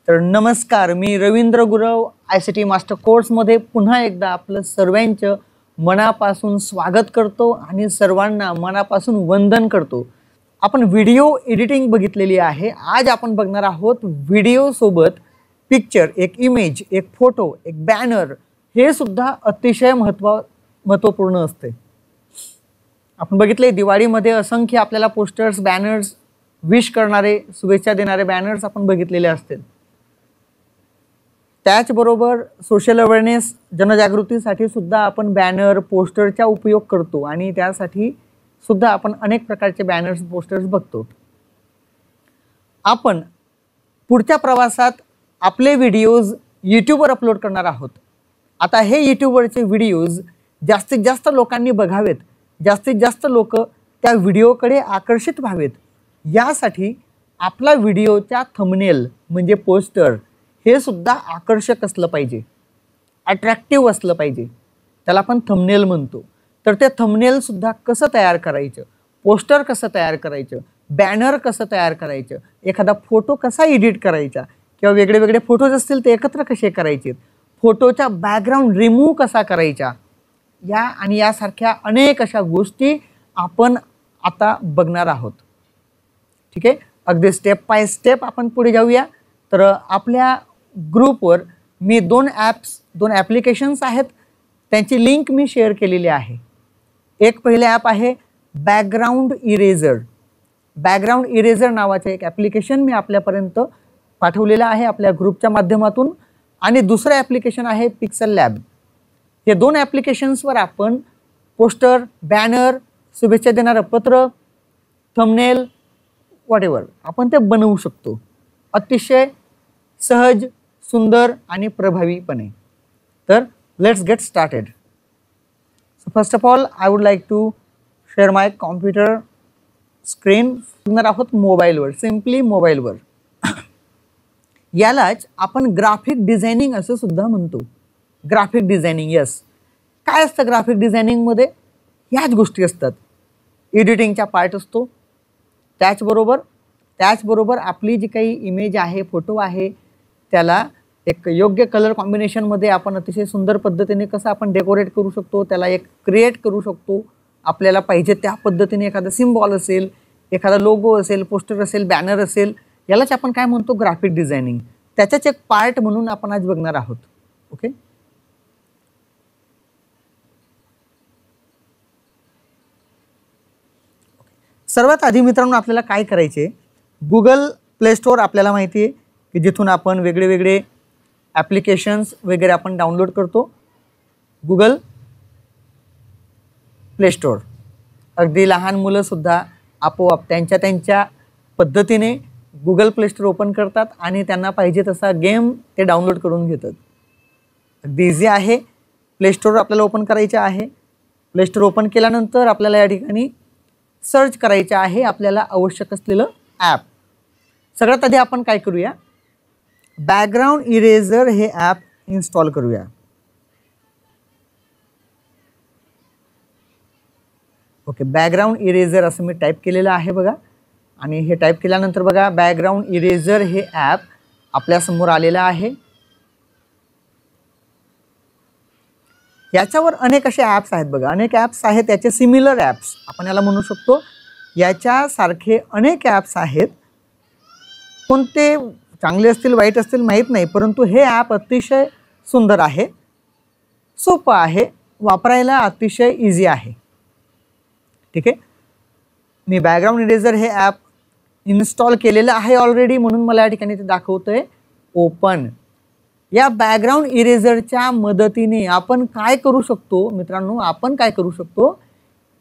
तर नमस्कार, मी Ravindra Gurav ICT master कोर्समध्ये पुन्हा एकदा आपलं सर्वांचं मनापासून स्वागत करतो आणि सर्वांना मनापासून वंदन करतो। आपण व्हिडिओ एडिटिंग बघितलेली आहे। आज आपण बघणार आहोत व्हिडिओ सोबत पिक्चर, एक इमेज, एक फोटो, एक बॅनर हे सुद्धा अतिशय महत्त्वपूर्ण असते। आपण बघितले दिवाळीमध्ये असंख्य आपल्याला पोस्टर्स, बॅनर्स, विश करणारे, शुभेच्छा देणारे बॅनर्स आपण बघितलेले असतील। त्याचबरोबर सोशल अवेअरनेस, जनजागृतीसाठी सुद्धा आपण बॅनर, पोस्टरचा उपयोग करतो आणि त्यासाठी सुद्धा आपण अनेक प्रकारचे बॅनर्स, पोस्टर्स बघतो। आपण पुढच्या प्रवासात आपले व्हिडिओज YouTubeवर अपलोड करणार आहोत। आता हे YouTubeवरचे व्हिडिओज जास्तीत जास्त लोकांनी बघावेत, जास्तीत जास्त लोक त्या व्हिडिओकडे आकर्षित व्हावेत, यासाठी आपला व्हिडिओचा थंबनेल म्हणजे पोस्टर हे सुद्धा आकर्षक असलं पाहिजे, अट्रॅक्टिव्ह असलं पाहिजे, त्याला आपण थंबनेल म्हणतो। तर ते थंबनेल सुद्धा कसं तयार करायचं, पोस्टर कसं तयार करायचं, बॅनर कसं तयार करायचं, एखादा फोटो कसा एडिट करायचा किंवा वेगळे वेगळे फोटोज असतील ते एकत्र कसे करायचे, फोटोचा बॅकग्राऊंड रिमूव्ह कसा करायचा, या आणि यासारख्या अनेक अशा गोष्टी आपण आता बघणार आहोत। ठीक आहे, अगदी स्टेप बाय स्टेप आपण पुढे जाऊया। तर आपल्या ग्रुपवर मी दोन ॲप्लिकेशन्स आहेत, त्यांची लिंक मी शेअर केलेली आहे। एक पहिले ॲप आहे बॅकग्राऊंड इरेजर। बॅकग्राऊंड इरेजर नावाचे एक ॲप्लिकेशन मी आपल्यापर्यंत पाठवलेलं आहे आपल्या ग्रुपच्या माध्यमातून, आणि दुसरं ॲप्लिकेशन आहे पिक्सल लॅब। हे दोन ॲप्लिकेशन्सवर आपण पोस्टर, बॅनर, शुभेच्छा देणारं पत्र, थंबनेल, व्हॉटएव्हर आपण ते बनवू शकतो अतिशय सहज, सुंदर आणि प्रभावीपणे। तर let's get started. So first of all I would like to share my computer screen. बघणार आहोत मोबाईलवर, सिम्पली मोबाईलवर। यालाच आपण ग्राफिक डिझायनिंग असं सुद्धा म्हणतो। Graphic designing, yes. काय असतं ग्राफिक डिझायनिंगमध्ये? ह्याच गोष्टी असतात। एडिटिंगचा पार्ट असतो, त्याचबरोबर आपली जी काही इमेज आहे, फोटो आहे, त्याला एक योग्य कलर कॉम्बिनेशनमध्ये आपण अतिशय सुंदर पद्धतीने कसं आपण डेकोरेट करू शकतो, त्याला एक क्रिएट करू शकतो आपल्याला पाहिजे त्या पद्धतीने। एखादा सिम्बॉल असेल, एखादा लोगो असेल, पोस्टर असेल, बॅनर असेल, यालाच आपण काय म्हणतो? Graphic designing. त्याच्याच एक पार्ट म्हणून आपण आज बघणार आहोत। ओके, सर्वात आधी मित्रांनो आपल्याला काय करायचे? गुगल प्ले स्टोअर आपल्याला माहिती आहे की जिथून आपण वेगळे ॲप्लिकेशन्स वगैरे आपण डाउनलोड करतो। गुगल प्ले स्टोअर, अगदी लहान मुलं सुद्धा आपोआप त्यांच्या पद्धतीने गुगल प्ले स्टोअर ओपन करतात आणि त्यांना पाहिजे तसा गेम ते डाउनलोड करून घेतात। अगदी इझी आहे। प्ले स्टोअर आपल्याला ओपन करायचे आहे। प्ले स्टोअर ओपन केल्यानंतर आपल्याला या ठिकाणी सर्च करायचे आहे आपल्याला आवश्यक असलेलं ॲप। सगळ्यात आधी आपण काय करूया? बॅकग्राऊंड इरेजर हे ॲप इन्स्टॉल करूया। ओके, बॅकग्राऊंड इरेजर असं मी टाईप केलेलं आहे बघा, आणि हे टाईप केल्यानंतर बघा बॅकग्राऊंड इरेजर हे ॲप आपल्या समोर आलेलं आहे। याच्यावर अनेक असे ॲप्स आहेत बघा, अनेक ॲप्स आहेत, त्याचे सिमिलर ॲप्स आपण याला म्हणू शकतो। याच्यासारखे अनेक ॲप्स आहेत, कोणते चांगले असतील वाईट असतील माहीत नाही, परंतु हे ॲप अतिशय सुंदर आहे, सोपं आहे, वापरायला अतिशय इझी आहे। ठीक आहे, मी बॅकग्राऊंड इरेजर हे ॲप इन्स्टॉल केलेलं आहे ऑलरेडी, म्हणून मला या ठिकाणी ते दाखवतंय ओपन। या बॅकग्राऊंड इरेजरच्या मदतीने आपण काय करू शकतो मित्रांनो? आपण काय करू शकतो?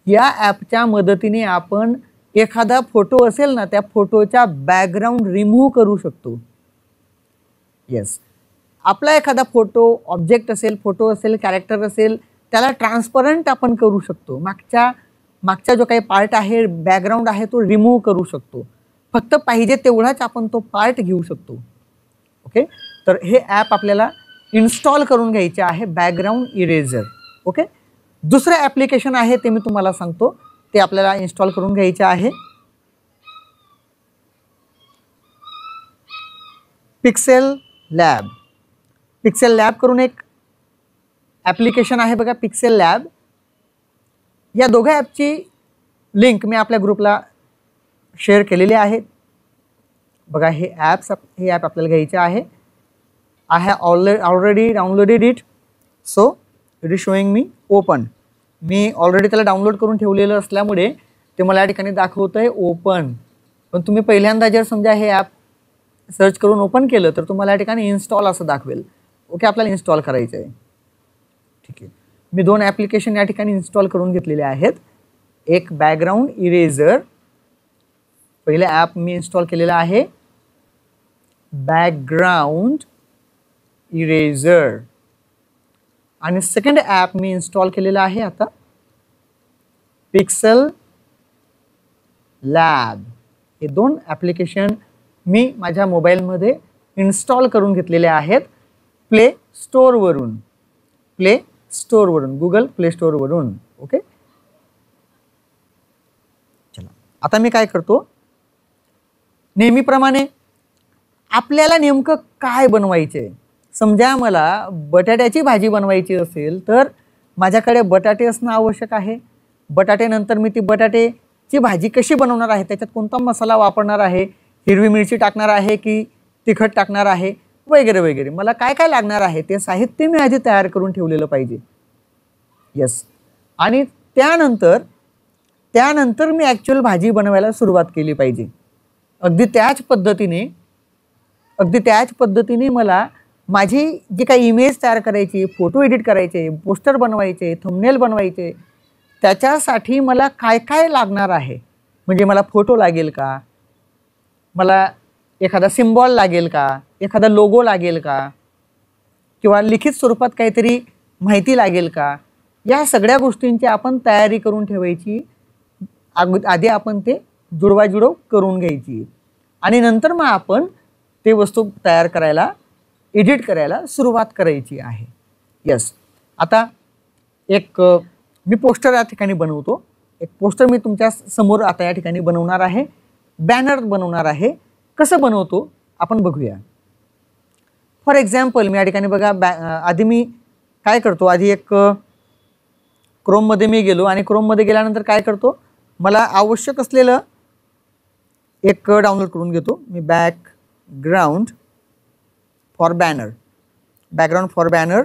या ॲपच्या मदतीने आपण एखादा फोटो असेल ना, त्या फोटोचा बॅकग्राऊंड रिमूव्ह करू शकतो। येस, आपला एखादा फोटो, ऑब्जेक्ट असेल, फोटो असेल, कॅरेक्टर असेल, त्याला ट्रान्सपरंट आपण करू शकतो। मागचा जो काही पार्ट आहे, बॅकग्राऊंड आहे, तो रिमूव्ह करू शकतो। फक्त पाहिजे तेवढाच आपण तो पार्ट घेऊ शकतो। ओके, तर हे ॲप आपल्याला इन्स्टॉल करून घ्यायचे आहे, बॅकग्राऊंड इरेजर। ओके, दुसरं ॲप्लिकेशन आहे ते मी तुम्हाला सांगतो, ते आपल्याला इन्स्टॉल करून घ्यायचे आहे। Pixel lab. पिक्सेल लॅब करून एक ॲप्लिकेशन आहे बघा, पिक्सेल लॅब. या दोघा ॲपची लिंक मी आपल्या ग्रुपला शेअर केलेली आहे. बघा हे ॲप आपल्याला घ्यायचे आहे. I have already downloaded it, so it is showing me open. Me already त्याला डाउनलोड करून ठेवलेलं असल्यामुळे ते मला या ठिकाणी दाखवतं आहे ओपन. पण तुम्ही पहिल्यांदा जर समजा हे ॲप सर्च करून ओपन केलं तर तुम्हाला या ठिकाणी इन्स्टॉल असं दाखवेल. ओके, आपल्याला इन्स्टॉल करायचं आहे. ठीक आहे, मी 2 ॲप्लिकेशन या ठिकाणी इन्स्टॉल करून घेतलेले आहेत. एक बॅकग्राऊंड इरेझर, पहिले ॲप मी इन्स्टॉल केलेला आहे बॅकग्राऊंड इरेझर, आणि सेकंड ॲप मी इन्स्टॉल केलेला आहे आता पिक्सेल लॅब. हे 2 ॲप्लिकेशन मी माझ्या मोबाईलमध्ये इन्स्टॉल करून घेतलेले आहेत प्ले स्टोअरवरून, गुगल प्ले स्टोअरवरून. ओके, चला आता मी काय करतो, नेहमीप्रमाणे आपल्याला नेमकं काय बनवायचे. समजा मला बटाट्याची भाजी बनवायची असेल तर माझ्याकडे बटाटे असणं आवश्यक आहे. बटाट्यानंतर मी ती बटाट्याची भाजी कशी बनवणार आहे, त्याच्यात कोणता मसाला वापरणार आहे, हिरवी मिरची टाकणार आहे की तिखट टाकणार आहे, वगैरे वगैरे. मला काय काय लागणार आहे ते साहित्य मी आधी तयार करून ठेवलेलं पाहिजे. यस, आणि त्यानंतर मी ॲक्च्युअल भाजी बनवायला सुरुवात केली पाहिजे. अगदी त्याच पद्धतीने मला माझी जी काही इमेज तयार करायची, फोटो एडिट करायचे, पोस्टर बनवायचे, थंबनेल बनवायचे, त्याच्यासाठी मला काय काय लागणार आहे. म्हणजे मला फोटो लागेल का, मला एखादा सिम्बॉल लागेल का, एखादा लोगो लागेल का, किंवा लिखित स्वरूपात काहीतरी माहिती लागेल का, या सगळ्या गोष्टींची आपण तयारी करून ठेवायची. आधी आपण ते जुळवाजुळव करून घ्यायची आणि नंतर मग आपण ते वस्तू तयार करायला, एडिट करायला सुरुवात करायची आहे. यस, आता एक मी पोस्टर या ठिकाणी बनवतो. एक पोस्टर मी तुमच्या समोर आता या ठिकाणी बनवणार आहे, बॅनर बनवणार आहे. कसं बनवतो आपण बघूया. फॉर एक्झाम्पल मी या ठिकाणी बघा, आधी मी काय करतो, आधी एक क्रोममध्ये मी गेलो आणि क्रोममध्ये गेल्यानंतर काय करतो, मला आवश्यक असलेलं एक डाउनलोड करून घेतो मी. बॅकग्राऊंड फॉर बॅनर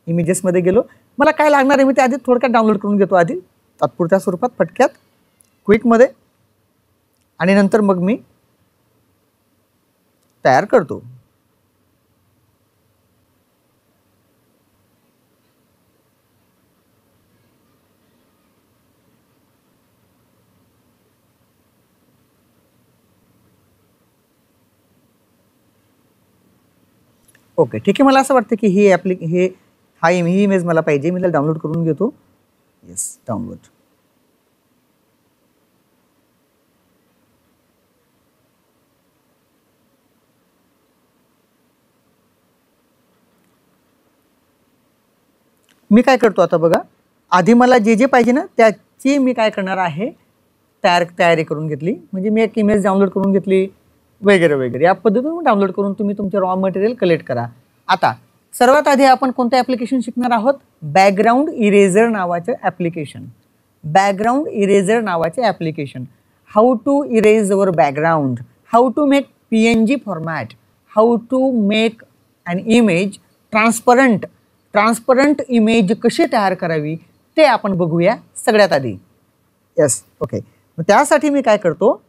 इमेजेसमध्ये गेलो. मला काय लागणार आहे मी ते आधी थोडक्यात डाउनलोड करून घेतो, आधी तात्पुरत्या स्वरूपात फटक्यात क्विकमध्ये, आणि नंतर मग मी तयार करतो. ओके, ठीक आहे. मला असं वाटतं की ही ही इमेज मला पाहिजे. मी त्याला डाउनलोड करून घेतो. Yes, download. मी काय करतो आता बघा, आधी मला जे जे पाहिजे ना त्याची मी काय करणार आहे, तयारी करून घेतली. म्हणजे मी एक इमेज डाउनलोड करून घेतली वगैरे वगैरे. या पद्धतीने डाउनलोड करून तुम्ही तुमचे रॉ मटेरियल कलेक्ट करा. आता सर्वात आधी आपण कोणतं ॲप्लिकेशन शिकणार आहोत, बॅकग्राऊंड इरेझर नावाचे ॲप्लिकेशन. बॅकग्राऊंड इरेझर नावाचे application. How to erase our background, how to make PNG format, how to make an image transparent image कशी तयार करावी ते आपण बघूया सगळ्यात आधी. Yes, okay. मग त्यासाठी मी काय करतो,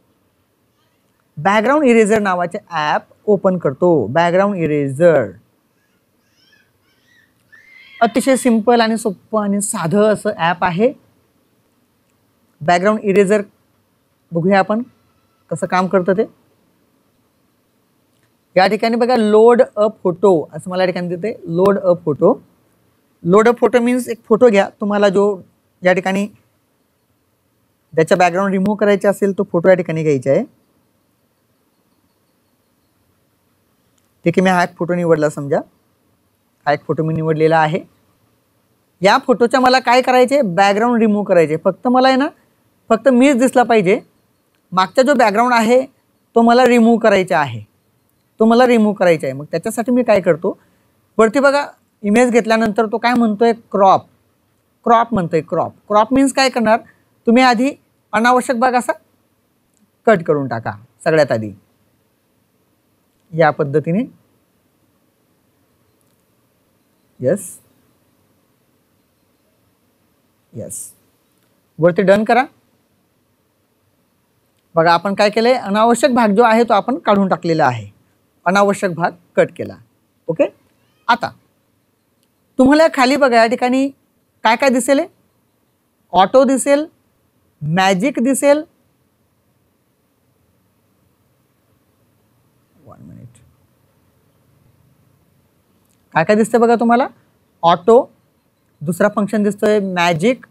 बॅकग्राऊंड इरेझर नावाचे ॲप ओपन करतो. बॅकग्राऊंड इरेझर अतिशय सिंपल आणि सोपं आणि साधं असं ॲप आहे. बॅकग्राऊंड इरेझर बघूया आपण कसं काम करतं ते. या ठिकाणी बघा, लोड अ फोटो असं मला या ठिकाणी देते. लोड अ फोटो. लोड अ फोटो मीन्स एक फोटो घ्या तुम्हाला जो या ठिकाणी त्याचा बॅकग्राऊंड रिमूव्ह करायचा असेल तो फोटो या ठिकाणी घ्यायचा आहे. ठीक आहे, मी हा एक फोटो निवडला. समजा हा एक फोटो मी निवडलेला आहे. या फोटोच्या मला काय करायचे, बॅकग्राऊंड रिमूव्ह करायचे. फक्त मला आहे ना, फक्त मीच दिसला पाहिजे. मागचा जो बॅकग्राऊंड आहे तो मला रिमूव्ह करायचा आहे. तो मला रिमूव्ह करायचा आहे. मग त्याच्यासाठी मी काय करतो, वरती बघा इमेज घेतल्यानंतर तो काय म्हणतोय, क्रॉप. क्रॉप म्हणतोय, क्रॉप. क्रॉप मीन्स काय करणार, तुम्ही आधी अनावश्यक भाग असा कट करून टाका सगळ्यात आधी या पद्धतीने. यस यस, वरती डन करा. बघा आपण काय केलंय, अनावश्यक भाग जो आहे तो आपण काढून टाकलेला आहे, अनावश्यक भाग कट केला. ओके. आता तुम्हाला खाली बघा या ठिकाणी काय काय दिसेल, ऑटो दिसेल, मॅजिक दिसेल, 1 मिनिट, काय काय दिसतंय बघा तुम्हाला, ऑटो, दुसरा फंक्शन दिसतोय मॅजिक,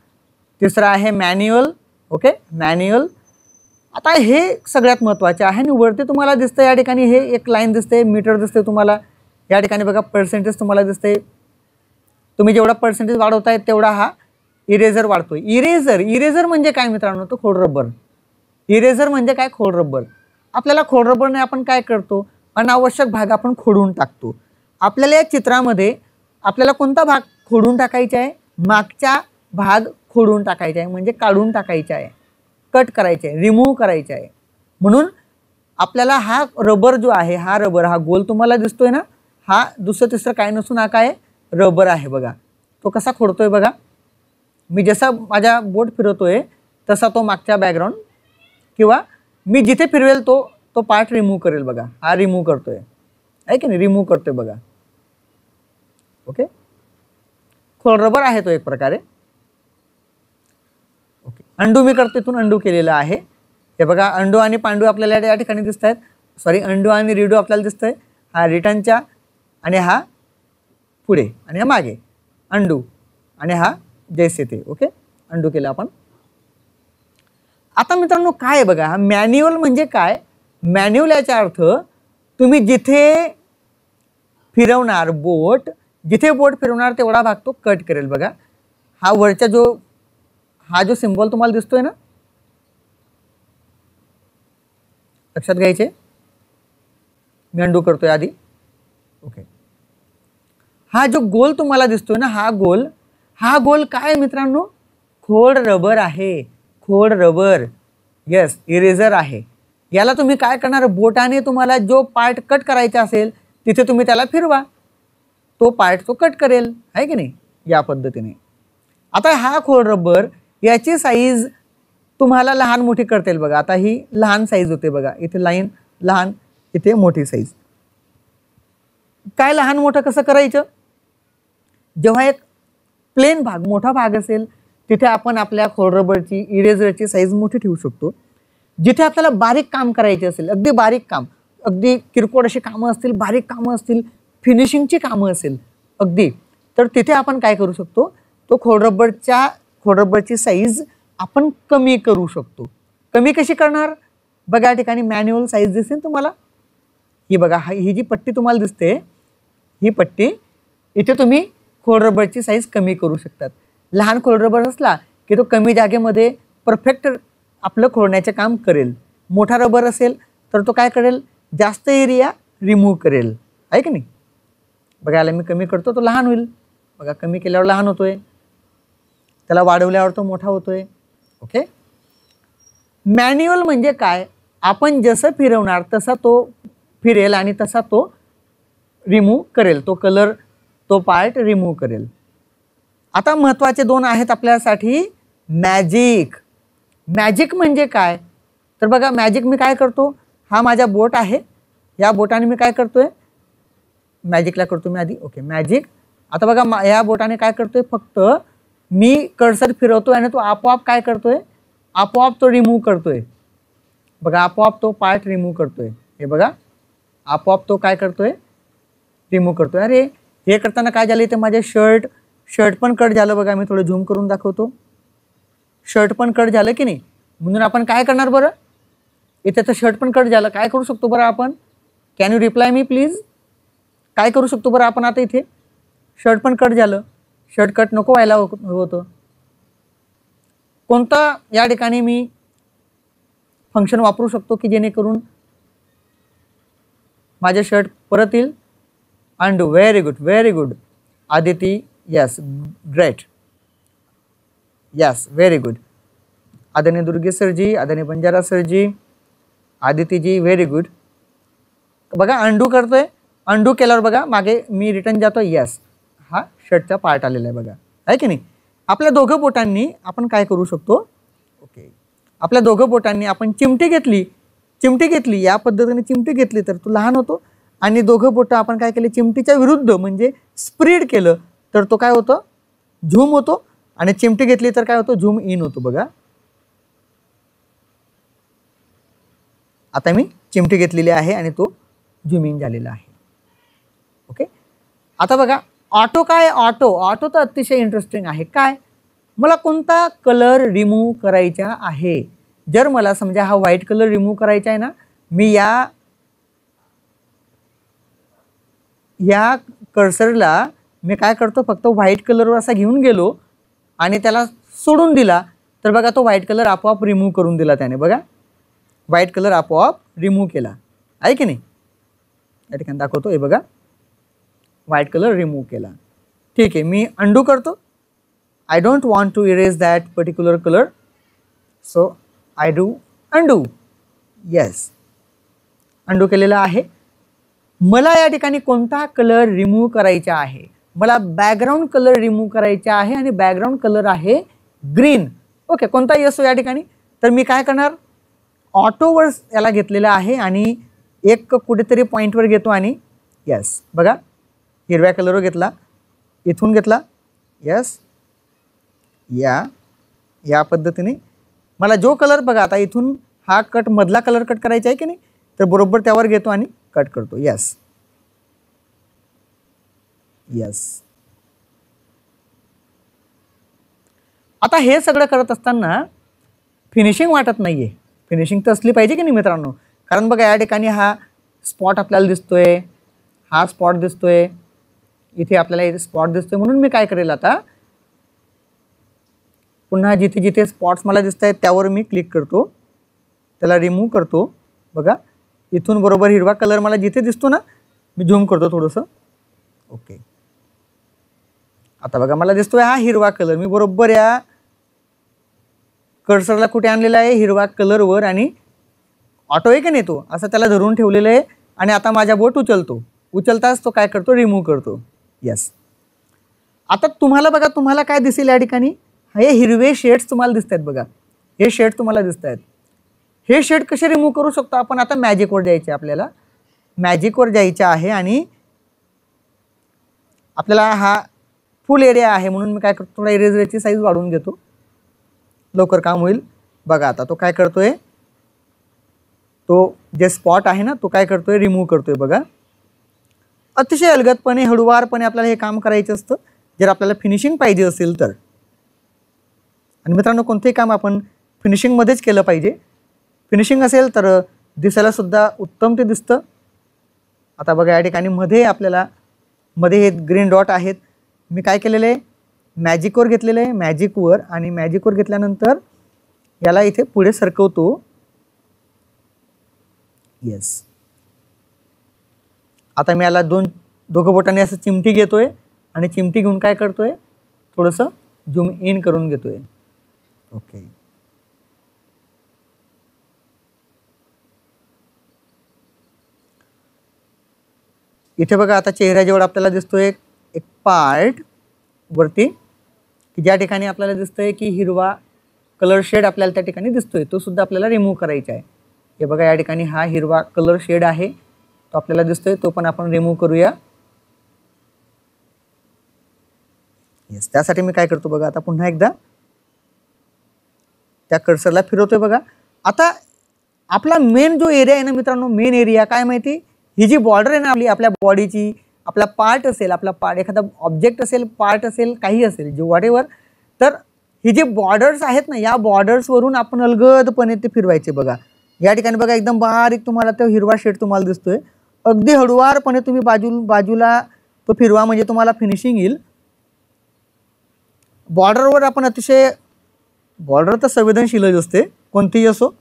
तिसरा आहे मॅन्युअल. Okay, manual. आता हे सगळ्यात महत्त्वाचे आहे. आणि वरती तुम्हाला दिसतं या ठिकाणी हे एक लाईन दिसते, मीटर दिसते तुम्हाला या ठिकाणी बघा, पर्सेंटेज तुम्हाला दिसते. तुम्ही जेवढा पर्सेंटेज वाढवताय तेवढा हा इरेझर वाढतोय. इरेझर, इरेझर म्हणजे काय मित्रांनो, तो खोड रबर. इरेझर म्हणजे काय, खोड रबर. आपल्याला खोड रबरने आपण काय करतो, अनावश्यक भाग आपण खोडून टाकतो. आपल्याला या चित्रामध्ये आपल्याला कोणता भाग खोडून टाकायचा आहे, मागचा भाग खोडून टाकायचा आहे, म्हणजे काढून टाकायचा आहे, कट करायचे आहे, रिमूव्ह करायचे आहे. म्हणून आपल्याला हा रबर जो आहे, हा रबर, हा गोल तुम्हाला दिसतोय ना, हा दुसरं तिसरं काय नसून हा काय रबर आहे. बघा तो कसा खोडतोय बघा, मी जसा माझ्या बोट फिरवतोय तसा तो मागच्या बॅकग्राऊंड किंवा मी जिथे फिरवेल तो पार्ट रिमूव्ह करेल. बघा हा रिमूव्ह करतोय, आहे की नाही, रिमूव्ह करतोय बघा. ओके, खोड रबर आहे तो एक प्रकारे. ओके, अंडू मी करतो, इथून अंडू केलेलं आहे. हे बघा अंडू आणि पांडू आपल्याला या ठिकाणी दिसत आहेत. सॉरी, अंडू आणि रिडू आपल्याला दिसतंय. हा रिटर्नच्या आणि हा पुढे आणि हा मागे, अंडू आणि हा जैसे थे. ओके, अंडू केलं आपण. आता मित्रांनो काय आहे बघा, हा मॅन्युअल म्हणजे काय, मॅन्युअल याचा अर्थ तुम्ही जिथे फिरवणार बोट, जिथे बोट फिरवणार तेवढा भाग तो कट करेल. बघा हा वरचा हा जो सिंबल तुम्हाला दिसतोय ना, लक्षात घ्यायचे. मी अंडू करतोय आधी. ओके, हा जो गोल तुम्हाला दिसतोय ना, हा गोल काय मित्रांनो, खोड रबर आहे, खोड रबर. यस, इरेझर आहे. याला तुम्ही काय करणार, बोटाने तुम्हाला जो पार्ट कट करायचा असेल तिथे तुम्ही त्याला फिरवा, तो पार्ट तो कट करेल, आहे की नाही, या पद्धतीने. आता हा खोड रबर याची साईज तुम्हाला लहान मोठी करता बघा. आता ही लहान साईज होते बघा, इथे लाईन लहान, इथे मोठी साईज. काय लहान मोठं कसं करायचं, जेव्हा एक प्लेन भाग, मोठा भाग असेल तिथे आपण आपल्या खोड रबरची, इरेझरची साईज मोठी ठेवू शकतो. जिथे आपल्याला बारीक काम करायचे असेल, अगदी बारीक काम, अगदी किरकोळ अशी कामं असतील, बारीक कामं असतील, फिनिशिंगची कामं असेल अगदी, तर तिथे आपण काय करू शकतो, तो खोड रबरची साईज आपण कमी करू शकतो. कमी कशी करणार बघा, या ठिकाणी मॅन्युअल साईज दिसेल तुम्हाला. ही बघा, ही जी पट्टी तुम्हाला दिसते, ही पट्टी, इथे तुम्ही खोड रबरची साईज कमी करू शकतात. लहान खोड रबर असला की तो कमी जागेमध्ये परफेक्ट आपलं खोडण्याचे काम करेल. मोठा रबर असेल तर तो काय करेल, जास्त एरिया रिमूव्ह करेल, आहे की नाही. बघा याला मी कमी करतो, तो लहान होईल. बघा कमी केल्यावर लहान होतोय, त्याला वाढवल्यावर तो मोठा होतोय. ओके, मॅन्युअल म्हणजे काय, आपण जसं फिरवणार तसा तो फिरेल आणि तसा तो रिमूव्ह करेल, तो कलर, तो पार्ट रिमूव्ह करेल. आता महत्त्वाचे दोन आहेत आपल्यासाठी, मॅजिक. मॅजिक म्हणजे काय, तर बघा मॅजिक मी काय करतो, हा माझा बोट आहे, या बोटाने मी काय करतोय, मॅजिकला करतो मी आधी. Okay, magic. आता बघा या बोटाने काय करतोय, फक्त मी कर्सर फिरवतोय आणि तो आपोआप काय करतोय, आपोआप तो रिमूव्ह करतोय. बघा आपोआप तो पार्ट रिमूव्ह करतोय. हे बघा आपोआप तो काय करतोय, रिमूव्ह करतोय. अरे हे करताना काय झालं, इथे माझे शर्ट पण कट झालं. बघा मी थोडं झूम करून दाखवतो, शर्ट पण कट झालं की नाही. म्हणून आपण काय करणार बरं, इथे तर शर्ट पण कट झालं, काय करू शकतो बरं आपण, can you reply me please, काय करू शकतो बरं आपण. आता इथे शर्ट पण कट झालं, शर्ट कट नको व्हायला होतं. कोणता या ठिकाणी मी फंक्शन वापरू शकतो की जेणेकरून माझे शर्ट परत येईल. Undo, very good very good. Aditi, yes great, yes very good. आदरणीय दुर्गे सरजी, आदरणीय बंजारा सरजी, आदितीजी, व्हेरी गुड. बघा अंडू करतोय, अंडू केल्यावर बघा मागे मी रिटर्न जातो. यस, हा शर्टचा पार्ट आलेला आहे बघा, आहे की नाही. आपल्या दोघं बोटांनी आपण काय करू शकतो, ओके, आपल्या दोघं बोटांनी आपण चिमटी घेतली या पद्धतीने चिमटी घेतली तर तो लहान होतो. आणि दोघं बोटं आपण काय केले, चिमटीच्या विरुद्ध म्हणजे स्प्रीड केलं तर तो काय होतं, झूम होतो. आणि चिमटी घेतली तर काय होतं, झूम इन होतो बघा. आता मी चिमटी घेतलेली आहे आणि तो झूम इन झालेला आहे. ओके, आता बघा ऑटो काय, ऑटो तर अतिशय इंटरेस्टिंग आहे. काय, मला कोणता कलर रिमूव्ह करायचा आहे. जर मला समजा हा व्हाईट कलर रिमूव्ह करायचा आहे ना, मी या कर्सरला मी काय करतो, फक्त व्हाईट कलरवर असा घेऊन गेलो आणि त्याला सोडून दिला तर बघा तो व्हाईट कलर आपोआप रिमूव्ह करून दिला त्याने. बघा व्हाईट कलर आपोआप रिमूव्ह केला आहे की नाही. या ठिकाणी दाखवतो, हे बघा व्हाईट कलर रिमूव्ह केला. ठीक आहे, मी अंडू करतो. I don't want to erase that particular colour, so I do undo. Yes, undo केलेला आहे. मला या ठिकाणी कोणता कलर रिमूव्ह करायचा आहे, मला बॅकग्राऊंड कलर रिमूव्ह करायचा आहे आणि बॅकग्राऊंड कलर आहे ग्रीन. ओके, कोणताही असो या ठिकाणी. तर मी काय करणार, ऑटोवर याला घेतलेला आहे आणि एक कुठेतरी पॉईंटवर घेतो आणि यस बघा हिरव्या कलरवर घेतला, इथून घेतला. यस, या पद्धतीने मला जो कलर बघा आता इथून हा कट मधला कलर कट करायचा आहे की नाही, तर बरोबर त्यावर घेतो आणि कट करतो. Yes yes. आता हे सगळं करत असताना फिनिशिंग वाटत नाहीये. फिनिशिंग तर असली पाहिजे की नाही मित्रांनो. कारण बघा या ठिकाणी हा स्पॉट आपल्याला दिसतोय, हा स्पॉट दिसतोय, इथे आपल्याला इथे स्पॉट दिसतोय. म्हणून मी काय करेल आता, पुन्हा जिथे जिथे स्पॉट्स मला दिसत आहेत त्यावर मी क्लिक करतो, त्याला रिमूव्ह करतो. बघा इथून बरोबर हिरवा कलर मला जिथे दिसतो ना, मी झूम करतो थोडंसं. ओके, आता बघा मला दिसतोय हा हिरवा कलर. मी बरोबर या कर्सरला कुठे आणलेला आहे, हिरवा कलरवर, आणि ऑटो आहे की नाही तो असं त्याला धरून ठेवलेलं आहे. आणि आता माझा बोट उचलताच तो काय करतो, रिमूव्ह करतो. यस, आता तुम्हाला बघा तुम्हाला काय दिसेल या ठिकाणी, हे हिरवे शेड्स तुम्हाला दिसत आहेत बघा, हे शेड तुम्हाला दिसत आहेत. हे शेड कसे रिमूव्ह करू शकतो आपण. आता मॅजिकवर जायचे, आपल्याला मॅजिकवर जायचं आहे आणि आपल्याला हा फुल एरिया आहे म्हणून मी काय करतो, थोडा इरेजरची साईज वाढवून घेतो, लवकर काम होईल. बघा आता तो काय करतोय, तो जे स्पॉट आहे ना तो काय करतोय, रिमूव्ह करतोय. बघा अतिशय अलगदपणे हळूवारपणे आपल्याला हे काम करायचं असतं जर आपल्याला फिनिशिंग पाहिजे असेल तर. आणि मित्रांनो कोणतेही काम आपण फिनिशिंगमध्येच केलं पाहिजे. फिनिशिंग असेल तर दिसायला सुद्धा उत्तम ते दिसतं. आता बघा या ठिकाणी मध्ये आपल्याला मध्ये हे ग्रीन डॉट आहेत. मी काय केलेलं आहे, मॅजिकवर घेतलेलं आहे, मॅजिकवर, आणि मॅजिकवर घेतल्यानंतर याला इथे पुढे सरकवतो. येस, आता मी याला दोघं बोटांनी असं चिमटी घेतोय आणि चिमटी घेऊन काय करतोय, थोडंसं झूम इन करून घेतोय. ओके, इथे बघा आता चेहऱ्याजवळ आपल्याला दिसतोय एक पार्ट वरती की ज्या ठिकाणी आपल्याला दिसतोय की हिरवा कलर शेड आपल्याला त्या ठिकाणी दिसतोय, तो सुद्धा आपल्याला रिमूव्ह करायचा आहे. हे बघा या ठिकाणी हा हिरवा कलर शेड आहे तो आपल्याला दिसतोय, तो पण आपण रिमूव्ह करूया. येस, त्यासाठी मी काय करतो बघा, आता पुन्हा एकदा त्या कर्सरला फिरवतोय. बघा आता आपला मेन जो एरिया आहे ना मित्रांनो, मेन एरिया काय माहिती, ही जी बॉर्डर आहे ना आपल्या बॉडीची, आपला पार्ट असेल, आपला पार्ट एखादा ऑब्जेक्ट असेल, पार्ट असेल, काही असेल जे व्हॉटएव्हर, तर ही जी बॉर्डर्स आहेत ना, या बॉर्डर्सवरून आपण अलगदपणे ते फिरवायचे. बघा या ठिकाणी बघा एकदम बारीक तुम्हाला तो हिरवा शेड तुम्हाला दिसतोय, अगदी हळूवारपणे तुम्ही बाजूला तो फिरवा म्हणजे तुम्हाला फिनिशिंग येईल. बॉर्डरवर आपण अतिशय, बॉर्डर तर संवेदनशीलच असते कोणतीही असो,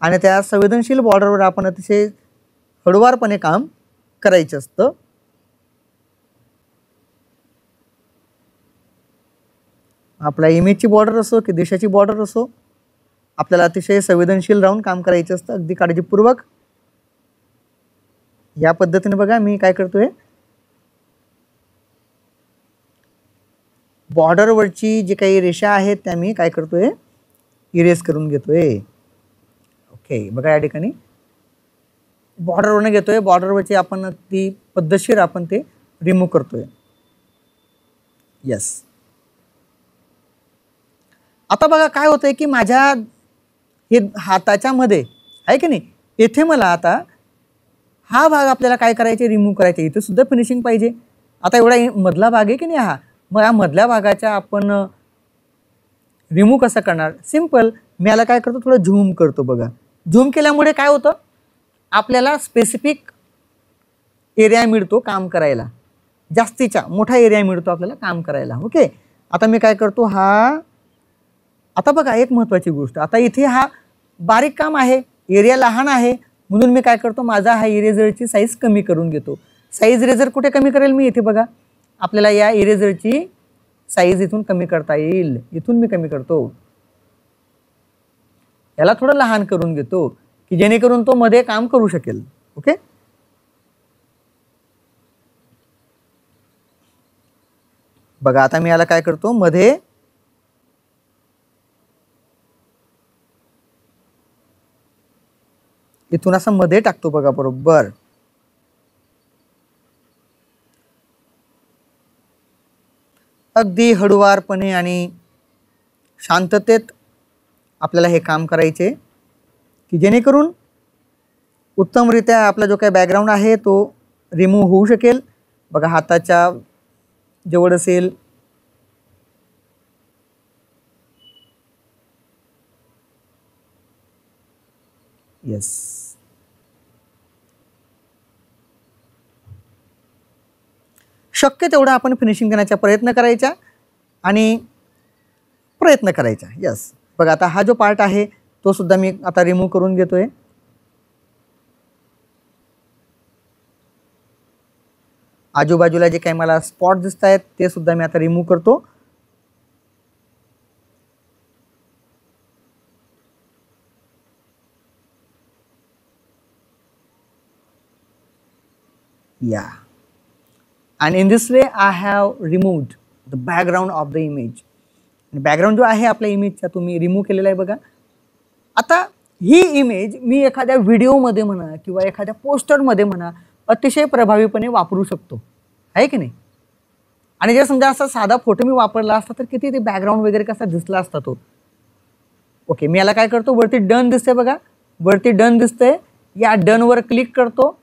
आणि त्या संवेदनशील बॉर्डरवर आपण अतिशय हळुवारपणे काम करायचं असतं. आपल्या इमेजची बॉर्डर असो की देशाची बॉर्डर असो, आपल्याला अतिशय संवेदनशील राहून काम करायचं असतं, अगदी काळजीपूर्वक. या पद्धतीने बघा मी काय करतोय, बॉर्डरवरची जी काही रेषा आहेत त्या मी काय करतोय, इरेज करून घेतोय. ओके, बघा या ठिकाणी बॉर्डरवरनं घेतोय, बॉर्डरवरची आपण ती पद्धतशीर आपण ते रिमूव्ह करतोय. यस. आता बघा काय होतंय की माझ्या हे हाताच्या मध्ये आहे की नाही, येथे मला आता हा भाग आपल्याला काय करायचे, रिमूव्ह करायचे. इथे सुद्धा फिनिशिंग पाहिजे. आता एवढा मधला भाग आहे की नाही हा, मग या मधल्या भागाच्या आपण रिमूव्ह कसं करणार? सिंपल, मी याला काय करतो, थोडं झूम करतो. बघा झूम केल्यामुळे काय होतं, आपल्याला स्पेसिफिक एरिया मिळतो काम करायला, जास्तीचा मोठा एरिया मिळतो आपल्याला काम करायला. ओके, आता मी काय करतो, हा आता बघा एक महत्त्वाची गोष्ट, आता इथे हा बारीक काम आहे, एरिया लहान आहे, म्हणून मी काय करतो, माझा हा इरेझरची साईज कमी करून घेतो. साईज इरेझर कुठे कमी करेल मी, इथे बघा आपल्याला या इरेझरची साईज इथून कमी करता येईल. इथून मी कमी करतो, याला थोडं लहान करून घेतो की जेणेकरून तो मध्ये काम करू शकेल. ओके, बघा आता मी याला काय करतो, मध्ये इथून असं मध्ये टाकतो. बघा बरोबर, अगदी हळुवारपणे आणि शांततेत आपल्याला हे काम करायचे की जेणेकरून उत्तमरित्या आपला जो काही बॅकग्राऊंड आहे तो रिमूव्ह होऊ शकेल. बघा हाताच्या जवळ असेल, यस. शक्य तेवढा आपण फिनिशिंग देण्याचा प्रयत्न करायचा आणि प्रयत्न करायचा. यस, बघा आता हा जो पार्ट आहे तो सुद्धा मी आता रिमूव्ह करून घेतोय. आजूबाजूला जे काही मला स्पॉट दिसत आहेत ते सुद्धा मी आता रिमूव्ह करतो. या, and in this way I have removed the background of the image. Background जो आहे आपल्या इमेजचा तुम्ही रिमूव्ह केलेला आहे. बघा आता ही इमेज मी एखाद्या व्हिडिओमध्ये म्हणा किंवा एखाद्या पोस्टरमध्ये म्हणा अतिशय प्रभावीपणे वापरू शकतो, आहे की नाही. आणि जर समजा असा साधा फोटो मी वापरला असता तर किती ते बॅकग्राऊंड वगैरे कसा दिसला असता तो. ओके, मी याला काय करतो, वरती डन दिसतंय बघा, वरती डन दिसतंय, या डनवर क्लिक करतो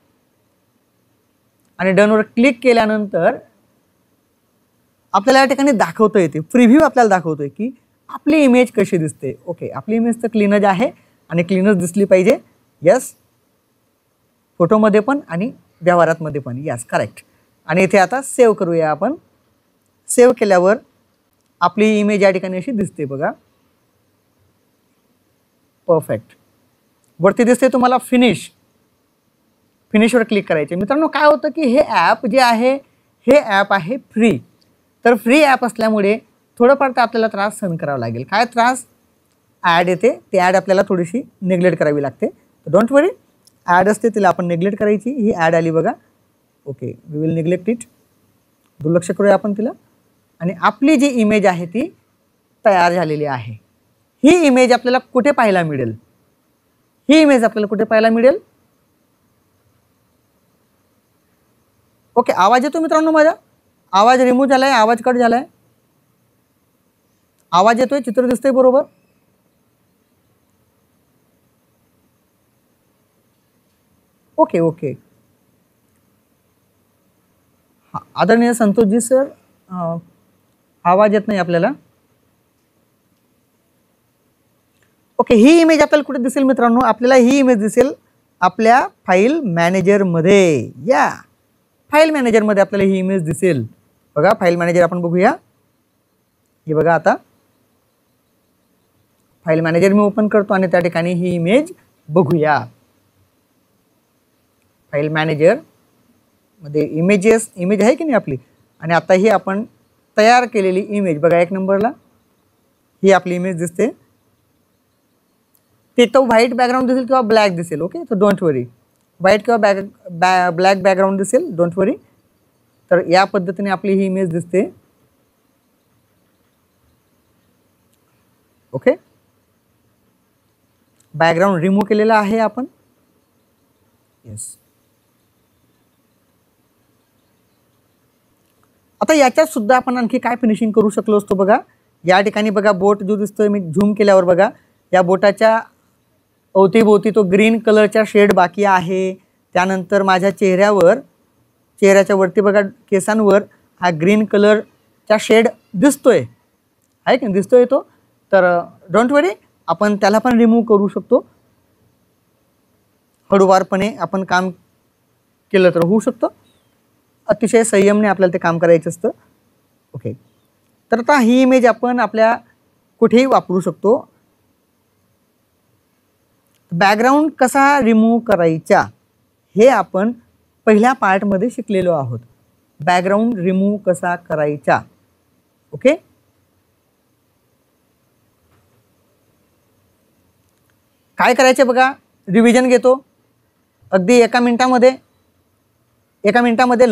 आणि डनवर क्लिक केल्यानंतर आपल्याला या ठिकाणी दाखवता येते, प्रिव्ह्यू आपल्याला दाखवतोय की आपली इमेज कशी दिसते. ओके, आपली इमेज तर क्लीनच आहे आणि क्लीनच दिसली पाहिजे. यस, फोटोमध्ये पण आणि व्यवहारातमध्ये पण. Yes, correct. आणि इथे आता सेव्ह करूया आपण. सेव्ह केल्यावर आपली इमेज या ठिकाणी अशी दिसते बघा, परफेक्ट. वरती दिसते तुम्हाला फिनिश, फिनिशवर क्लिक करायचे. मित्रांनो काय होतं की हे ॲप जे आहे हे ॲप आहे फ्री, तर फ्री ॲप असल्यामुळे थोडंफार तर आपल्याला त्रास सहन करावा लागेल. काय त्रास? ॲड येते, ती ॲड आपल्याला थोडीशी नेग्लेक्ट करावी लागते. तर डोंट वरी, ॲड असते तिला आपण नेग्लेक्ट करायची. ही ॲड आली बघा, okay, we will neglect it, दुर्लक्ष करूया आपण तिला. आणि आपली जी इमेज आहे ती तयार झालेली आहे. ही इमेज आपल्याला कुठे पाहायला मिळेल? ही इमेज आपल्याला कुठे पाहायला मिळेल? ओके, आवाज येतो मित्रांनो माझा? आवाज रिमूव्ह झालाय, आवाज कट झालाय, आवाज येतोय, चित्र दिसतंय बरोबर? ओके ओके, आदरणीय संतोषजी सर, आवाज येत नाही आपल्याला. ओके, ही इमेज आपल्याला कुठे दिसेल मित्रांनो? आपल्याला ही इमेज दिसेल आपल्या फाईल मॅनेजरमध्ये. या फाईल मॅनेजरमध्ये आपल्याला ही इमेज दिसेल बघा. फाईल मॅनेजर आपण बघूया. हे बघा, आता फाईल मॅनेजर मी ओपन करतो आणि त्या ठिकाणी ही इमेज बघूया. फाईल मॅनेजर मध्ये इमेज आहे की नाही आपली, आणि आता ही आपण तयार केलेली इमेज बघा 1 नंबरला ही आपली इमेज दिसते. ते तो व्हाईट बॅकग्राऊंड दिसेल किंवा ब्लॅक दिसेल. ओके, तर डोंट वरी, व्हाईट किंवा ब्लॅक बॅकग्राऊंड दिसेल, डोंट वरी. तर या पद्धतीने आपली ही इमेज दिसते. ओके, बॅकग्राऊंड रिमूव्ह केलेला आहे आपण. येस, आता याच्यात सुद्धा आपण आणखी काय फिनिशिंग करू शकलो असतो बघा. या ठिकाणी बघा बोट जो दिसतोय, मी झूम केल्यावर बघा या बोटाच्या अवतीभोवती तो ग्रीन कलरचा शेड बाकी आहे. त्यानंतर माझ्या चेहऱ्याच्या वरती बघा केसांवर हा ग्रीन कलरचा शेड दिसतोय, आहे की दिसतोय तो. तर डोंट वरी, आपण त्याला पण रिमूव्ह करू शकतो. हळूवारपणे आपण काम केलं तर होऊ शकतं. अतिशय संयमने आपल्याला ते काम करायचं असतं. ओके, तर आता ही इमेज आपण आपल्या कुठेही वापरू शकतो. बॅकग्राऊंड कसा रिमूव्ह करायचा हे आपण पहिल्या पार्टमध्ये शिकलेलो आहोत. बॅकग्राऊंड रिमूव्ह कसा करायचा. ओके, काय करायचे बघा, रिव्हिजन घेतो. अगदी एका मिनिटामध्ये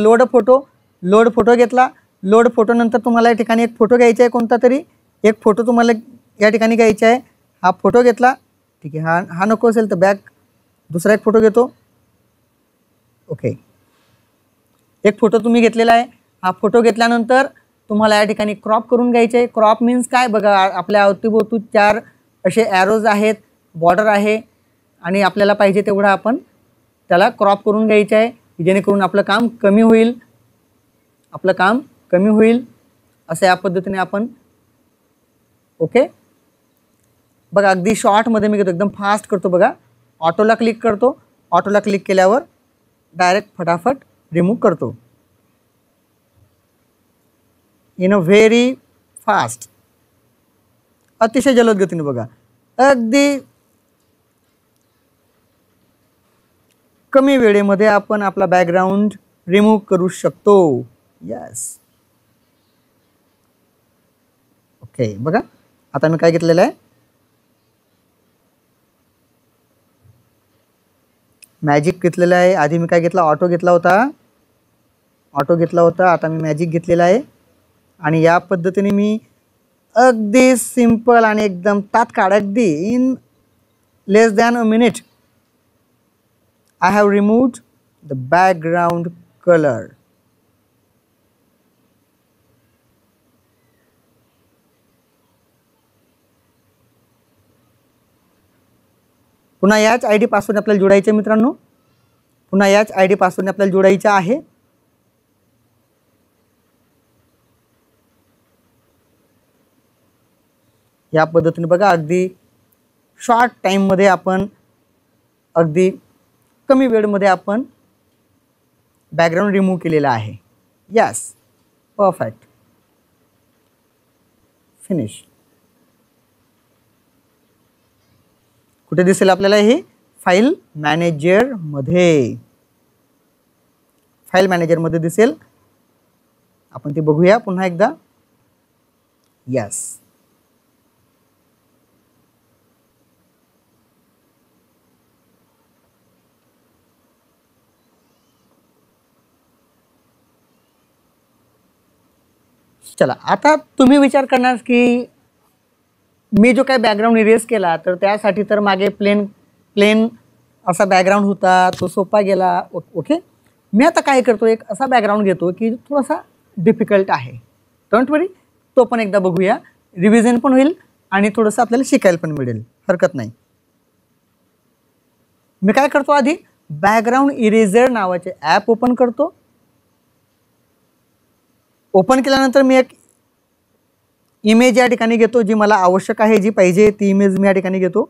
लोड फोटो घेतला. लोड फोटो नंतर तुम्हाला या ठिकाणी एक फोटो घ्यायचा आहे, कोणता तरी एक फोटो तुम्हाला या ठिकाणी घ्यायचा आहे. हा फोटो घेतला, ठीक आहे. हा नको असेल तर दुसरा एक फोटो घेतो. ओके, एक फोटो तुम्ही घेतलेला आहे. हा फोटो घेतल्यानंतर तुम्हाला या ठिकाणी क्रॉप करून घ्यायचे आहे. क्रॉप मीन्स काय बघा, आपल्या अवतीभोवती 4 असे ॲरोज आहेत, बॉर्डर आहे, आणि आपल्याला पाहिजे तेवढं आपण त्याला क्रॉप करून घ्यायचं आहे, जेणेकरून आपलं काम कमी होईल. असं या पद्धतीने आपण. ओके, बघा अगदी शॉर्टमध्ये मी घेतो, एकदम फास्ट करतो बघा. ऑटोला क्लिक करतो. ऑटोला क्लिक केल्यावर डायरेक्ट फटाफट रिमूव्ह करतो. इन अ व्हेरी फास्ट, अतिशय जलद गतीने बघा. अगदी कमी वेळेमध्ये आपण आपला बॅकग्राऊंड रिमूव्ह करू शकतो. यस, ओके, बघा आता मी काय घेतलेलं आहे, मॅजिक घेतलेला आहे. आधी मी काय घेतला, ऑटो घेतला होता. आता मी मॅजिक घेतलेला आहे, आणि या पद्धतीने मी अगदी सिंपल आणि एकदम तात्काळ, अगदी in less than a minute I have removed the background color. पुन्हा याच आयडी पासून आपल्याला जोडायचे मित्रांनो, पुन्हा याच आयडी पासून आपल्याला जोडायचं आहे. या पद्धतीने बघा अगदी शॉर्ट टाइममध्ये आपण अगदी कमी वेळेमध्ये आपण बॅकग्राऊंड रिमूव्ह केलेला आहे. Yes, perfect, finish. कुठे दिसेल आपल्याला हे, फाईल मॅनेजरमध्ये दिसेल. आपण ते बघूया पुन्हा एकदा. यस, चला, आता तुम्ही विचार करणार की मी जो काय बॅकग्राऊंड इरेज केला, तर त्यासाठी तर मागे प्लेन असा बॅकग्राऊंड होता, तो सोपा गेला. ओके, मी आता काय करतो, एक असा बॅकग्राऊंड घेतो की थोडासा डिफिकल्ट आहे. डोंट वरी, तो पण एकदा बघूया. रिव्हिजन पण होईल आणि थोडंसं आपल्याला शिकायला पण मिळेल, हरकत नाही. मी काय करतो, आधी बॅकग्राऊंड इरेजर नावाचे ॲप ओपन करतो. ओपन केल्यानंतर मी एक इमेज या ठिकाणी घेतो, जी मला आवश्यक आहे, जी पाहिजे ती इमेज मी या ठिकाणी घेतो.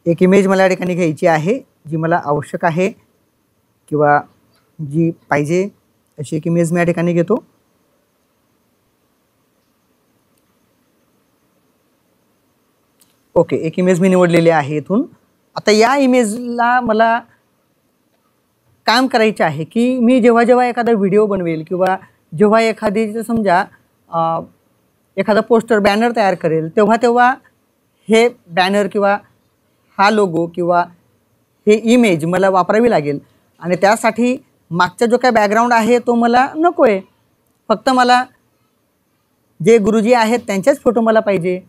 एक इमेज मला या ठिकाणी घ्यायची आहे, जी मला आवश्यक आहे किंवा जी पाहिजे अशी एक इमेज मी या ठिकाणी घेतो. ओके, एक इमेज मी निवडलेली आहे इथून. आता या इमेजला मला काम करायचे आहे की मी जेव्हा जेव्हा एखादा व्हिडिओ बनवेल किंवा जेव्हा एखादी समजा एखादा पोस्टर बॅनर तयार करेल तेव्हा तेव्हा हे बॅनर किंवा हा लोगो किंवा हे इमेज मला वापरावी लागेल. आणि त्यासाठी मागचा जो काय बॅकग्राऊंड आहे तो मला नको आहे. फक्त मला जे गुरुजी आहेत त्यांचेच फोटो मला पाहिजे.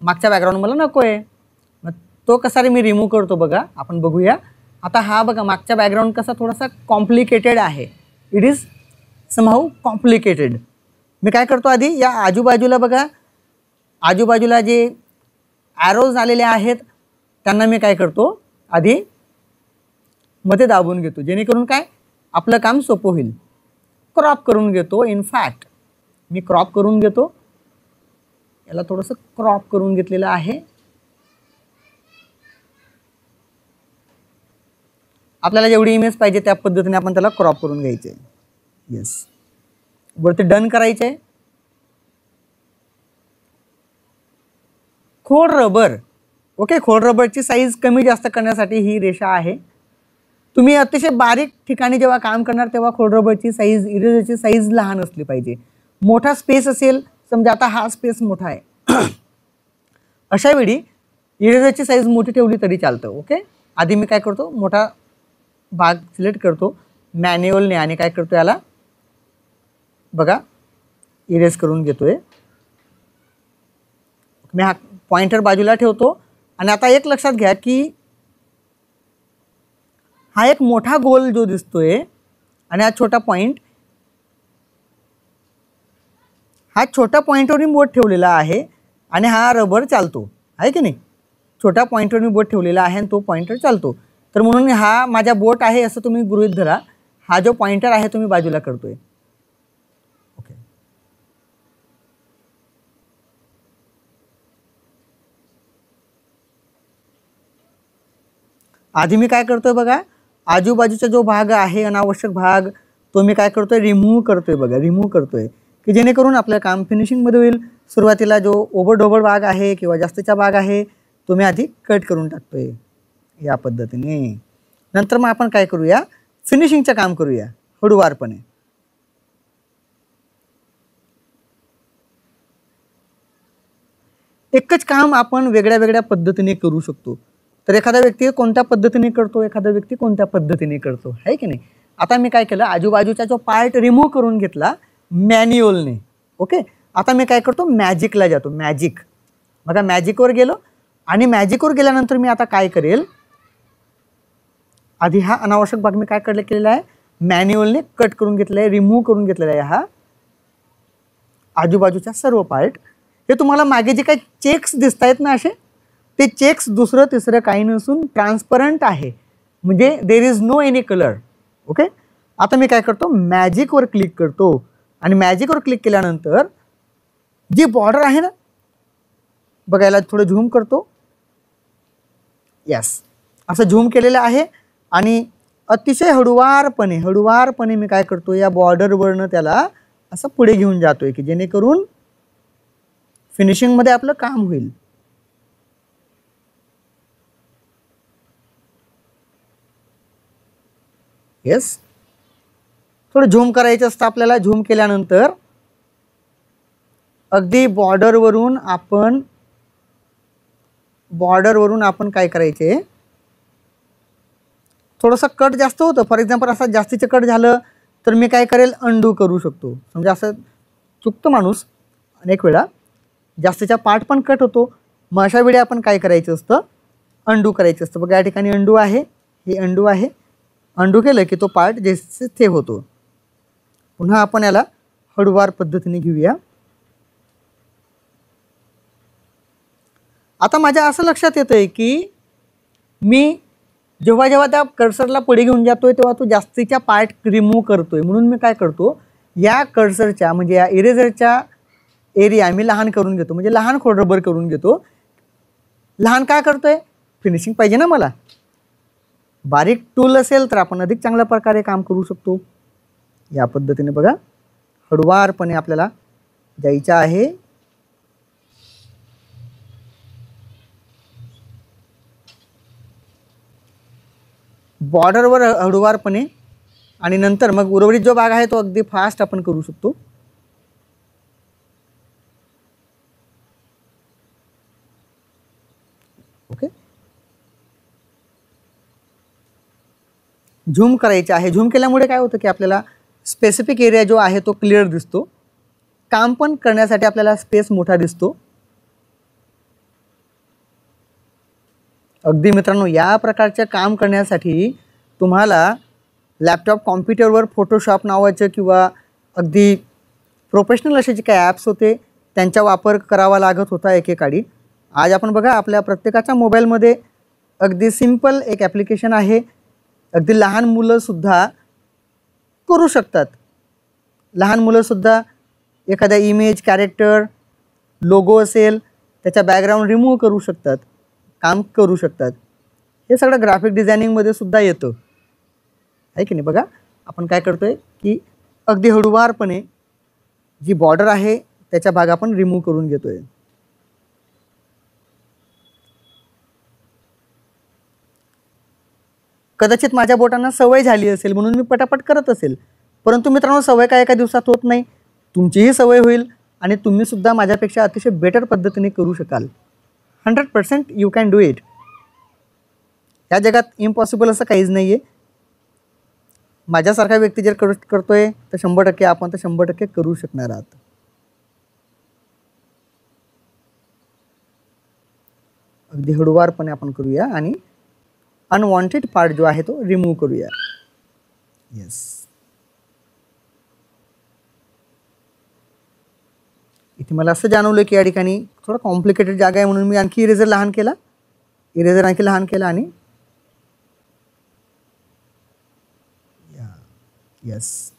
मागचा बॅकग्राऊंड मला नको आहे. मग तो कसा रे मी रिमूव्ह करतो बघा, आपण बघूया. आता हा बघा मागचा बॅकग्राऊंड कसा थोडासा कॉम्प्लिकेटेड आहे. It is somehow complicated. मी काय करतो आधी या आजूबाजूला बघा, आजूबाजूला जे ॲरोज आलेले आहेत त्यांना मी काय करतो आधी मध्ये दाबून घेतो, जेणेकरून काय आपलं काम सोपं होईल. क्रॉप करून घेतो. इनफॅक्ट मी क्रॉप करून घेतो. याला थोडंसं क्रॉप करून घेतलेलं आहे. आपल्याला जेवढी इमेज पाहिजे त्या पद्धतीने आपण त्याला क्रॉप करून घ्यायचे. येस, वरती डन करायचे. खोड रबर. ओके, खोड रबरची साईज कमी जास्त करण्यासाठी ही रेषा आहे. तुम्ही अतिशय बारीक ठिकाणी जेव्हा काम करणार तेव्हा खोड रबरची साईज, इरेजरची साईज लहान असली पाहिजे. मोठा स्पेस असेल, समजा आता हा स्पेस मोठा आहे, अशा वेळी इरेजरची साईज मोठी ठेवली तरी चालतं. ओके, आधी मी काय करतो मोठा भाग सिलेक्ट करतो मॅन्युअलने आणि काय करतो याला बघा इरेज करून घेतोय. मी हा पॉइंटर बाजूला ठेवतो. आणि आता एक लक्षात घ्या की हा एक मोठा गोल जो दिसतोय आणि हा छोटा पॉइंट, हा छोटा पॉइंटवर मी बोट ठेवलेला आहे आणि हा रबर चालतो आहे की नाही. छोटा पॉइंटवर मी बोट ठेवलेला आहे आणि तो पॉइंटर चालतो. तर म्हणून हा माझा बोट आहे असं तुम्ही गृहीत धरा. हा जो पॉइंटर आहे तो मी बाजूला करतोय. ओके, आधी मी काय करतोय बघा, आजूबाजूचा जो भाग आहे अनावश्यक भाग तो मी काय करतोय रिमूव्ह करतोय बघा, रिमूव्ह करतोय की जेणेकरून आपलं काम फिनिशिंगमध्ये होईल. सुरुवातीला जो ओबडधोबड भाग आहे किंवा जास्तीचा भाग आहे तो मी आधी कट करून टाकतोय या पद्धतीने. नंतर मग आपण काय करूया, फिनिशिंगचं काम करूया हळूवारपणे. एकच काम आपण वेगळ्या वेगळ्या पद्धतीने करू शकतो. तर एखादा व्यक्ती कोणत्या पद्धतीने करतो, एखादा व्यक्ती कोणत्या पद्धतीने करतो, आहे की नाही. आता मी काय केलं, आजूबाजूचा जो पार्ट रिमूव्ह करून घेतला मॅन्युअलने. ओके, आता मी काय करतो मॅजिकला जातो. मॅजिक बघा, मॅजिकवर गेलो आणि मॅजिकवर गेल्यानंतर मी आता काय करेल, आधी हा अनावश्यक भाग मी काय केलेला आहे मॅन्युअलने कट करून घेतलेला आहे, रिमूव्ह करून घेतलेला आहे हा आजूबाजूचा सर्व पार्ट. हे तुम्हाला मागे जे काही चेक्स दिसत आहेत ना असे, ते चेक्स दुसरं तिसरं काही नसून ट्रान्सपरंट आहे, म्हणजे there is no any colour. Okay, आता मी काय करतो मॅजिकवर क्लिक करतो आणि मॅजिकवर क्लिक केल्यानंतर जी बॉर्डर आहे ना बघायला थोडं झूम करतो. यस, असं झूम केलेलं आहे आणि अतिशय हळूवारपणे मी काय करतो या बॉर्डरवरनं त्याला असं पुढे घेऊन जातोय की जेणेकरून फिनिशिंगमध्ये आपलं काम होईल. येस, थोडं झूम करायचं असतं आपल्याला. झूम केल्यानंतर अगदी बॉर्डरवरून आपण काय करायचे, थोडंसं कट जास्त होतं. फॉर एक्झाम्पल असं जास्तीचं कट झालं तर मी काय करेल अंडू करू शकतो. समजा असं चुकतं माणूस अनेक वेळा, जास्तीचा पार्ट पण कट होतो. मग अशा वेळी आपण काय करायचं असतं अंडू करायचं असतं. बघा या ठिकाणी अंडू आहे, हे अंडू आहे. अंडू केलं की तो पार्ट जसे ते होतो. पुन्हा आपण याला हळूवार पद्धतीने घेऊया. आता माझ्या असं लक्षात येतंय की मी जेव्हा त्या कर्सरला पुढे घेऊन जातोय तेव्हा तो जास्तीच्या पार्ट रिमूव्ह करतोय. म्हणून मी काय करतो या कर्सरच्या म्हणजे या इरेझरच्या एरिया मी लहान करून घेतो, म्हणजे लहान खोड रबर करून घेतो. लहान काय करतोय, फिनिशिंग पाहिजे ना मला. बारीक टूल असेल तर आपण अधिक चांगल्या प्रकारे काम करू शकतो. या पद्धतीने बघा हळुवारपणे आपल्याला जायचं आहे. बॉर्डरवर हळुवारपणे आणि नंतर मग उर्वरित जो भाग आहे तो अगदी फास्ट आपण करू शकतो. ओके, झूम करायचे आहे. झूम केल्यामुळे काय होतं की आपल्याला स्पेसिफिक एरिया जो आहे तो क्लिअर दिसतो. काम पण करण्यासाठी आपल्याला स्पेस मोठा दिसतो. अगदी मित्रांनो, या प्रकारचे काम करण्यासाठी तुम्हाला लॅपटॉप कॉम्प्युटरवर फोटोशॉप नावाचे किंवा अगदी प्रोफेशनल असे जे काही ॲप्स होते त्यांचा वापर करावा लागत होता एकेकाळी. आज आपण बघा आपल्या प्रत्येकाच्या मोबाईलमध्ये अगदी सिंपल एक ॲप्लिकेशन आहे. अगदी लहान मुलंसुद्धा करू शकतात. लहान मुलंसुद्धा एखाद्या इमेज, कॅरेक्टर, लोगो असेल त्याचा बॅकग्राऊंड रिमूव्ह करू शकतात, काम करू शकतात. हे सगळं ग्राफिक डिझायनिंगमध्ये सुद्धा येतं आहे की नाही. बघा आपण काय करतोय की अगदी हळुवारपणे जी बॉर्डर आहे त्याचा भाग आपण रिमूव्ह करून घेतोय. कदाचित माझ्या बोटांना सवय झाली असेल म्हणून मी पटापट करत असेल, परंतु मित्रांनो सवय काय एका दिवसात होत नाही. तुमचीही सवय होईल आणि तुम्ही सुद्धा माझ्यापेक्षा अतिशय बेटर पद्धतीने करू शकाल. 100% यू कॅन डू इट. या जगात इम्पॉसिबल असं काहीच नाही आहे. माझ्यासारखा व्यक्ती जर करतोय तर 100% आपण तर 100% करू शकणार आहात. अगदी हळुवारपणे आपण करूया आणि अनवॉन्टेड पार्ट जो आहे तो रिमूव्ह करूया. येस, इथे मला असं जाणवलं की या ठिकाणी थोडा कॉम्प्लिकेटेड जागा आहे म्हणून मी आणखी इरेजर लहान केला. इरेजर आणखी लहान केला आणि यस,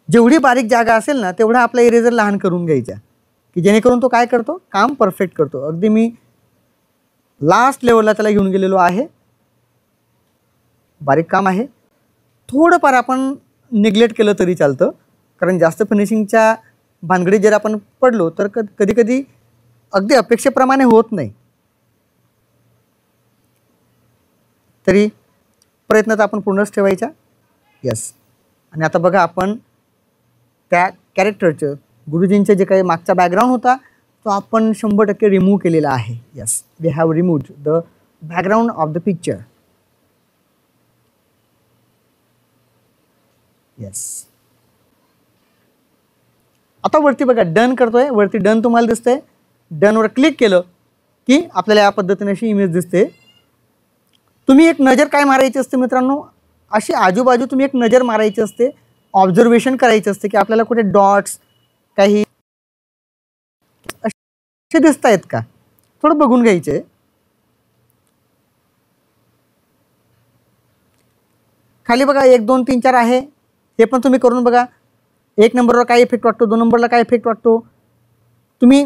जेवढी बारीक जागा असेल ना तेवढा आपला इरेजर लहान करून घ्यायचा की जेणेकरून तो काय करतो, काम परफेक्ट करतो. अगदी मी लास्ट लेवलला त्याला घेऊन गेलेलो आहे. बारीक काम आहे. थोडंफार आपण निग्लेक्ट केलं तरी चालतं, कारण जास्त फिनिशिंगच्या भानगडीत जर आपण पडलो तर कधी कधी अगदी अपेक्षेप्रमाणे होत नाही. तरी प्रयत्न तर आपण पूर्णच ठेवायचा. यस, आणि आता बघा आपण त्या कॅरेक्टरचं, गुरुजींचे जे काही मागचा बॅकग्राऊंड होता तो आपण 100% रिमूव्ह केलेला आहे. Yes, we have removed the background of the picture. Yes, आता वरती बघा डन करतोय. वरती डन तुम्हाला दिसतंय. डनवर क्लिक केलं की आपल्याला या पद्धतीने अशी इमेज दिसते. तुम्ही एक नजर काय मारायची असते मित्रांनो, अशी आजूबाजू तुम्ही एक नजर मारायची असते. ऑब्झर्वेशन करायचं असते की आपल्याला कुठे डॉट्स काही असे दिसत आहेत का, थोडं बघून घ्यायचे. खाली बघा 1 2 3 4 आहे, हे पण तुम्ही करून बघा. 1 नंबरवर काय इफेक्ट वाटतो, 2 नंबरला काय इफेक्ट वाटतो. तुम्ही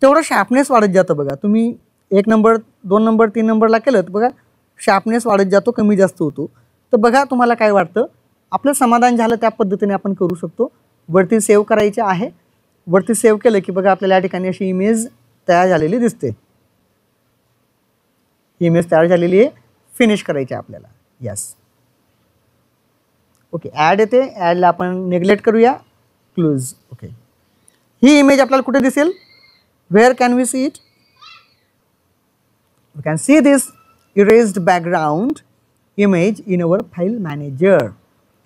तेवढं शार्पनेस वाढत जातं बघा. तुम्ही 1 नंबर 2 नंबर 3 नंबरला केलं तर बघा शार्पनेस वाढत जातो, कमी जास्त होतो. तर बघा तुम्हाला काय वाटतं, आपलं समाधान झालं त्या पद्धतीने आपण करू शकतो. वरती सेव्ह करायचे आहे. वरती सेव्ह केलं की बघा आपल्याला या ठिकाणी अशी इमेज तयार झालेली दिसते. ही इमेज तयार झालेली आहे. फिनिश करायची आहे आपल्याला. यस, ओके, ॲड येते. ॲडला आपण नेग्लेक्ट करूया. क्लोज. ओके, ही इमेज आपल्याला कुठे दिसेल, where can we see it. We can see this erased background image in our file manager.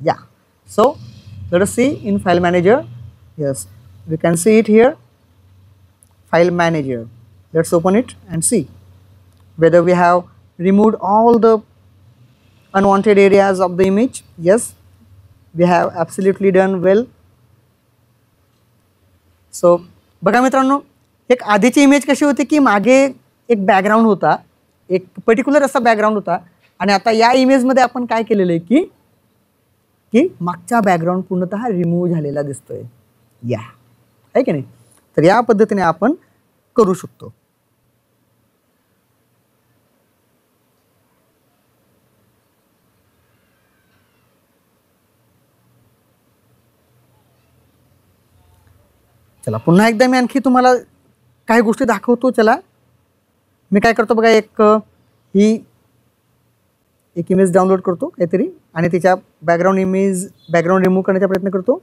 Yeah, so let us see in file manager. Yes, we can see it here, file manager. Let's open it and see whether we have removed all the unwanted areas of the image. Yes, we have absolutely done well. So बघा मित्रांनो, एक आधीची image कशी होती की मागे एक background होता, एक पर्टिक्युलर असा बॅकग्राऊंड होता, आणि आता या इमेजमध्ये आपण काय केलेलं आहे की मागचा बॅकग्राऊंड पूर्णतः रिमूव्ह झालेला दिसतोय. या आहे की नाही. तर या पद्धतीने आपण करू शकतो. चला पुन्हा एकदा मी आणखी तुम्हाला काही गोष्टी दाखवतो. चला मी काय करतो बघा, ही एक इमेज डाउनलोड करतो काहीतरी आणि त्याच्या बॅकग्राऊंड रिमूव्ह करण्याचा प्रयत्न करतो.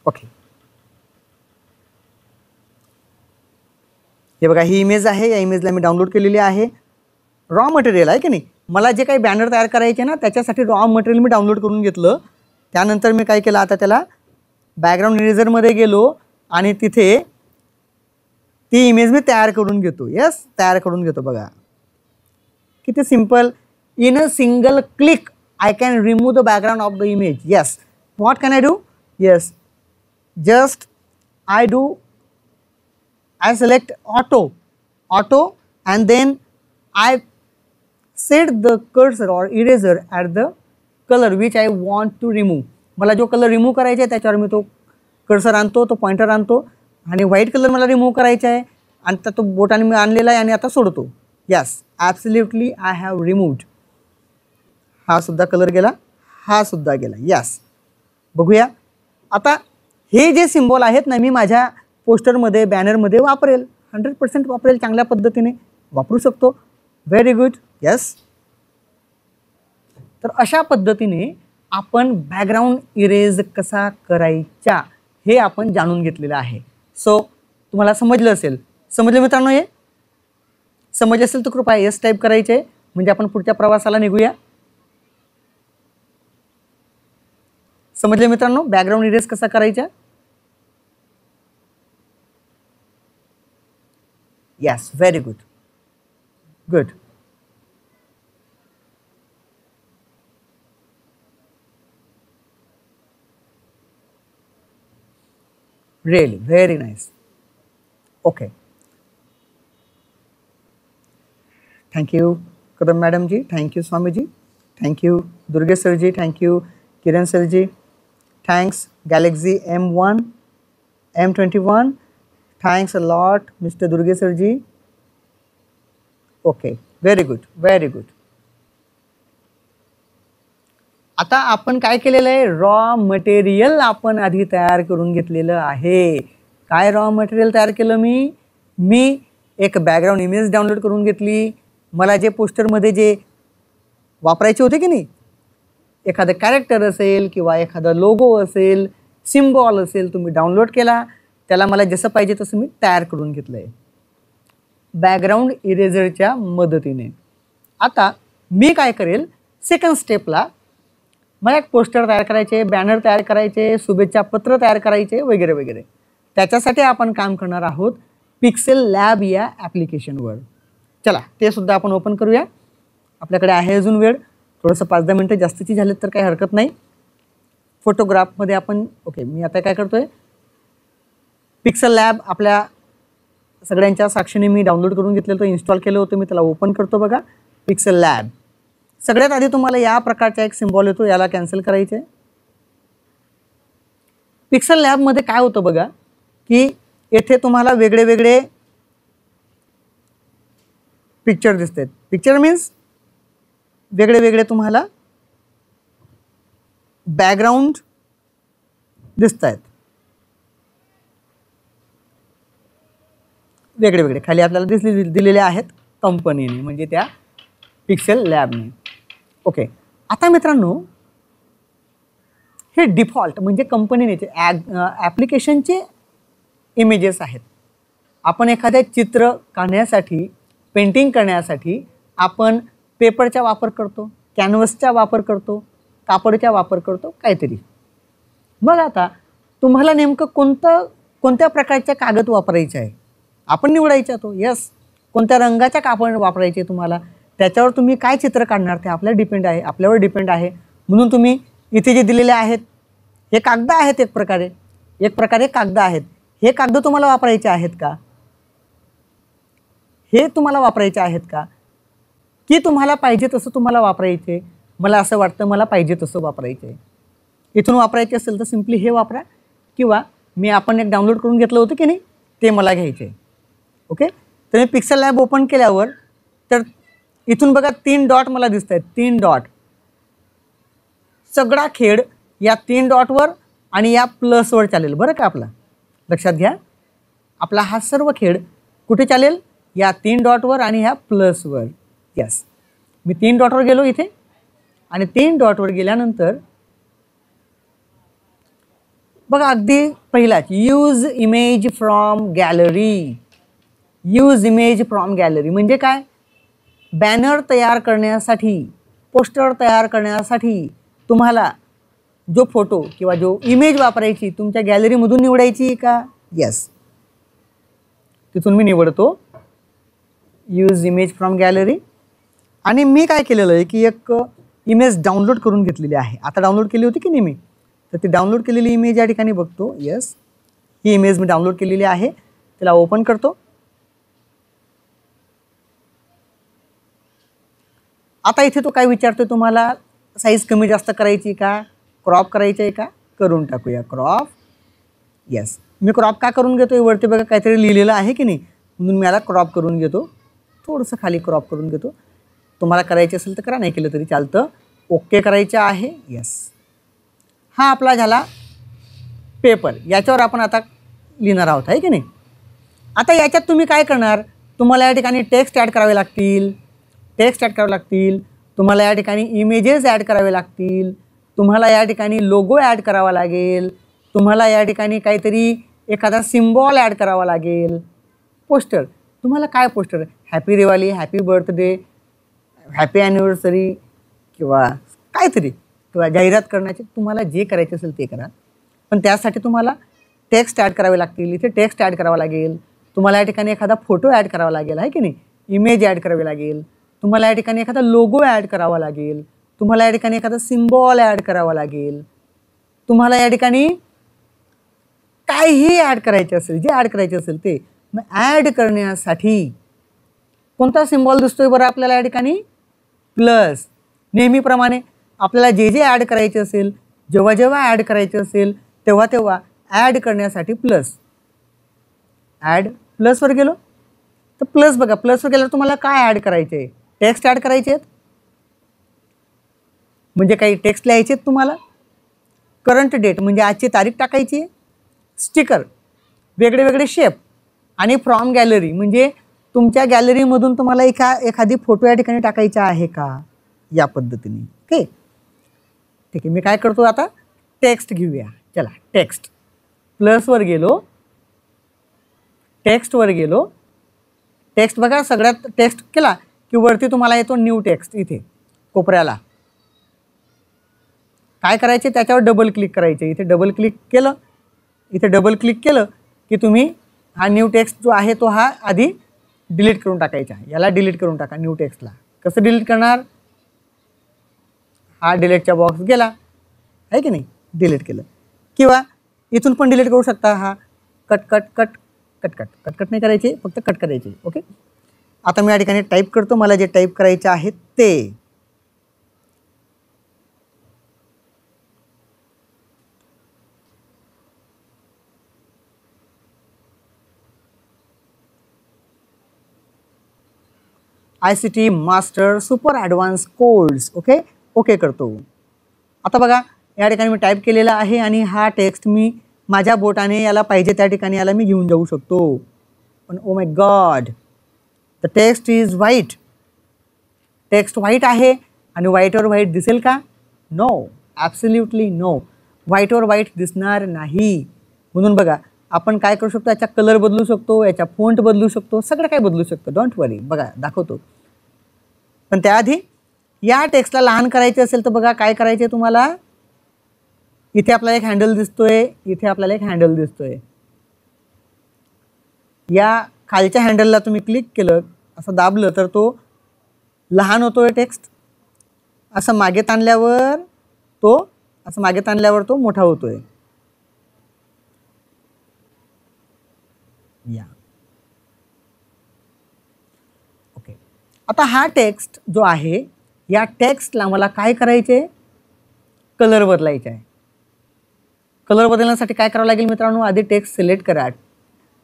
ओके, हे बघा ही इमेज आहे. या इमेजला मी डाउनलोड केलेली आहे. रॉ मटेरियल आहे की नाही. मला जे काही बॅनर तयार करायचे ना त्याच्यासाठी रॉ मटेरियल मी डाउनलोड करून घेतलं. त्यानंतर मी काय केलं, आता त्याला बॅकग्राऊंड इरेझरमध्ये गेलो आणि तिथे ती इमेज मी तयार करून घेतो. यस, तयार करून घेतो. बघा किती simple. In a single click I can remove the background of the image. Yes, what can I do? Yes, just I select auto and then I set the cursor or eraser at the color which I want to remove. मला जो colour remove करायचा आहे त्याच्यावर मी तो cursor आणतो, तो pointer आणतो आणि व्हाईट कलर मला रिमूव्ह करायचा आहे आणि तो बोटाने मी आणलेला आहे आणि आता सोडतो. Yes, absolutely I have removed. हा सुद्धा कलर गेला, हा सुद्धा गेला. यस, बघूया आता हे जे सिम्बॉल आहेत ना मी माझ्या पोस्टरमध्ये बॅनरमध्ये वापरेल, 100% वापरेल, चांगल्या पद्धतीने वापरू शकतो. Very good. यस, तर अशा पद्धतीने आपण बॅकग्राऊंड इरेज कसा करायचा हे आपण जाणून घेतलेलं आहे. सो तुम्हाला समजलं असेल. समजलं मित्रांनो? हे समजलं असेल तर कृपया यस टाईप करायचे म्हणजे आपण पुढच्या प्रवासाला निघूया. समजले मित्रांनो बॅकग्राऊंड इरेज कसा करायचा? Yes, very good. Good. Really, very nice. Okay. Thank you, Kadam Madam ji. Thank you, Swami ji. Thank you, Durgesh sir ji. Thank you, Kiran sir ji. Thanks, Galaxy M1, M21. Thanks a lot, Mr. Durgesh sir ji. Okay, very good, very good. आता आपण काय केलेलं आहे, raw material आपण आधी तयार करून घेतलेलं आहे. काय रॉ मटेरियल तयार केलं मी एक बॅकग्राऊंड इमेज डाउनलोड करून घेतली. मला जे पोस्टरमध्ये जे वापरायचे होते की नाही, एखादं कॅरेक्टर असेल किंवा एखादा लोगो असेल, सिम्बॉल असेल, तुम्ही डाउनलोड केला, त्याला मला जसं पाहिजे तसं मी तयार करून घेतलं आहे बॅकग्राऊंड इरेझरच्या मदतीने. आता मी काय करेल, सेकंड स्टेपला मला एक पोस्टर तयार करायचे, बॅनर तयार करायचे, शुभेच्छा पत्र तयार करायचे वगैरे वगैरे. त्याच्यासाठी आपण काम करणार आहोत पिक्सेल लॅब या ॲप्लिकेशनवर. चला ते सुद्धा आपण ओपन करूया. आपल्याकडे आहे अजून वेळ, थोडंसं 5-10 मिनटं जास्तीची झालीत तर काही हरकत नाही. फोटोग्राफमध्ये आपण ओके, मी आता काय करतोय, पिक्सेल लॅब आपल्या सगळ्यांच्या साक्षीने मी डाउनलोड करून घेतलेलं, तो इन्स्टॉल केलं होतं मी. त्याला ओपन करतो. बघा पिक्सेल लॅब. सगळ्यात आधी तुम्हाला या प्रकारचा एक सिम्बॉल येतो, याला कॅन्सल करायचे. पिक्सेल लॅबमध्ये काय होतं बघा की येथे तुम्हाला वेगळे वेगळे पिक्चर दिसतात. पिक्चर मीन्स वेगळे वेगळे तुम्हाला बॅकग्राऊंड दिसत आहेत, वेगळे वेगळे खाली आपल्याला दिलेले आहेत कंपनीने, म्हणजे त्या पिक्सेल लॅबने. ओके, आता मित्रांनो हे डिफॉल्ट म्हणजे कंपनीने ॲप्लिकेशनचे इमेजेस आहेत. आपण एखाद्या चित्र काढण्यासाठी, पेंटिंग करण्यासाठी आपण पेपरचा वापर करतो, कॅनव्हसचा वापर करतो, कापडचा वापर करतो, काहीतरी. मग आता तुम्हाला नेमकं कोणत्या प्रकारचा कागद वापरायचा आहे आपण निवडायचा तो. यस, कोणत्या रंगाचा कापड वापरायचे तुम्हाला, त्याच्यावर तुम्ही काय चित्र काढणार ते आपल्यावर डिपेंड आहे. म्हणून तुम्ही इथे जे दिलेले आहेत हे कागद आहेत, एक प्रकारे कागद आहेत. हे कागद तुम्हाला वापरायचे आहेत का? हे तुम्हाला वापरायचे आहेत का की तुम्हाला पाहिजे तसं तुम्हाला वापरायचे? मला असं वाटतं मला पाहिजे तसं वापरायचे. इथून वापरायचे असेल तर सिम्पली हे वापरा, किंवा आपण एक डाउनलोड करून घेतलं होतं की नाही ते मला घ्यायचे. ओके, तर मी पिक्सेल लॅब ओपन केल्यावर तर इथून बघा 3 डॉट मला दिसत आहेत, 3 डॉट. सगळा खेळ या 3 डॉटवर आणि या प्लसवर चालेल बरं का. आपला लक्षात घ्या, आपला हा सर्व खेळ कुठे चालेल? या 3 डॉटवर आणि ह्या प्लसवर. यस, मी 3 डॉटवर गेलो इथे आणि 3 डॉटवर गेल्यानंतर बघा अगदी पहिलाच use image from gallery. Use image from gallery म्हणजे काय? बॅनर तयार करण्यासाठी, पोस्टर तयार करण्यासाठी तुम्हाला जो फोटो किंवा जो इमेज वापरायची तुमच्या गॅलरीमधून निवडायची का? यस, तिथून मी निवडतो यूज इमेज फ्रॉम गॅलरी. आणि मी काय केलेलं आहे की एक इमेज डाउनलोड करून घेतलेली आहे. आता डाउनलोड केली होती की नाही मी, तर ती डाउनलोड केलेली इमेज या ठिकाणी बघतो. यस, ही इमेज मी डाउनलोड केलेली आहे, त्याला ओपन करतो. आता इथे तो काय विचारतोय तुम्हाला, साईज कमी जास्त करायची का, क्रॉप करायची आहे का? करून टाकूया क्रॉप. यस, मी क्रॉप का करून घेतो? वरती बघा काहीतरी लिहिलेलं आहे की नाही, म्हणून मी याला क्रॉप करून घेतो. थोडंसं खाली क्रॉप करून घेतो. तुम्हाला करायचे असेल तर करा, नाही केलं तरी चालतं. ओके करायचं आहे. यस, हा आपला झाला पेपर. याच्यावर आपण आता लिहिणार आहोत आहे की नाही. आता याच्यात तुम्ही काय करणार? तुम्हाला या ठिकाणी टेक्स्ट ॲड करावे लागतील, टेक्स्ट ॲड करावे लागतील. तुम्हाला या ठिकाणी इमेजेस ॲड करावे लागतील. तुम्हाला या ठिकाणी लोगो ॲड करावा लागेल. तुम्हाला या ठिकाणी काहीतरी एखादा सिम्बॉल ॲड करावा लागेल. पोस्टर, तुम्हाला काय poster? Happy Diwali, happy birthday, happy anniversary किंवा काहीतरी, किंवा जाहिरात करण्याचे, तुम्हाला जे करायचे असेल ते करा. पण त्यासाठी तुम्हाला टेक्स्ट ॲड करावे लागतील. इथे टेक्स्ट ॲड करावा लागेल. तुम्हाला या ठिकाणी एखादा फोटो ॲड करावा लागेल आहे की नाही, इमेज ॲड करावी लागेल. तुम्हाला या ठिकाणी एखादा लोगो ॲड करावा लागेल. तुम्हाला या ठिकाणी एखादा सिम्बॉल ॲड करावा लागेल. तुम्हाला या ठिकाणी काहीही ॲड करायचे असेल, जे ॲड करायचे असेल ते. मग ॲड करण्यासाठी कोणता सिम्बॉल दिसतोय बरं आपल्याला या ठिकाणी? प्लस. नेहमीप्रमाणे आपल्याला जे जे ॲड करायचे असेल, जेव्हा जेव्हा ॲड करायचे असेल तेव्हा तेव्हा ॲड करण्यासाठी प्लस. ॲड प्लसवर गेलो तर प्लस बघा, प्लसवर गेल्यावर तुम्हाला काय ॲड करायचे आहे? टेक्स्ट ॲड करायचे आहेत, म्हणजे काही टेक्स्ट लिहायचे आहेत तुम्हाला. करंट डेट म्हणजे आजची तारीख टाकायची आहे. स्टिकर, वेगळे वेगळे शेप. आणि फ्रॉम गॅलरी म्हणजे तुमच्या गॅलरीमधून तुम्हाला एखादी फोटो या ठिकाणी टाकायचा आहे का, या पद्धतीने. ओके, ठीक आहे. मी काय करतो आता, टेक्स्ट घेऊया. चला, टेक्स्ट. प्लसवर गेलो, टेक्स्टवर गेलो. टेक्स्ट बघा, सगळ्यात टेक्स्ट केला की वरती तुम्हाला येतो न्यू टेक्स्ट. इथे कोपऱ्याला काय करायचे, त्याच्यावर डबल क्लिक करायचे. इथे डबल क्लिक केलं, इथे डबल क्लिक केलं की तुम्ही हा न्यू टेक्स्ट जो आहे तो हा आधी डिलीट करून टाकायचा. याला डिलीट करून टाका न्यू टेक्स्टला. कसं डिलीट करणार? हा डिलीटचा बॉक्स गेला आहे की नाही, डिलीट केलं. किंवा इथून पण डिलीट करू शकता. हा cut cut cut cut cut cut cut नाही करायचे, फक्त कट करायचे. ओके, आता मी या ठिकाणी टाईप करतो. मला जे टाईप करायचे आहे ते. ICT master super advance course. Okay, okay करतो. आता बघा या ठिकाणी मी टाईप केलेला आहे आणि हा टेक्स्ट मी माझ्या बोटाने याला पाहिजे त्या ठिकाणी याला मी घेऊन जाऊ शकतो. पण oh my God, the text is white. Text white आहे आणि व्हाईटवर व्हाईट दिसेल का? No, absolutely no. व्हाईटवर व्हाईट दिसणार नाही. म्हणून बघा आपण काय करू शकतो, याचा कलर बदलू शकतो, याचा फॉन्ट बदलू शकतो, सगळं काय बदलू शकतो. डोंट वरी, बघा दाखवतो. पण त्याआधी या टेक्स्टला लहान करायचे असेल तर बघा काय करायचे तुम्हाला. इथे आपल्याला एक हँडल दिसतोय, इथे आपल्याला एक हँडल दिसतोय. या खालच्या हँडलला तुम्ही क्लिक केलं, असं दाबलं तर तो लहान होतोय टेक्स्ट. असं मागे ताणल्यावर तो मोठा होतोय. या ओके. आता हा टेक्स्ट जो आहे, या टेक्स्टला मला काय करायचे? कलर बदलायचा आहे. कलर बदलण्यासाठी काय करावं लागेल मित्रांनो? आधी टेक्स्ट सिलेक्ट करा.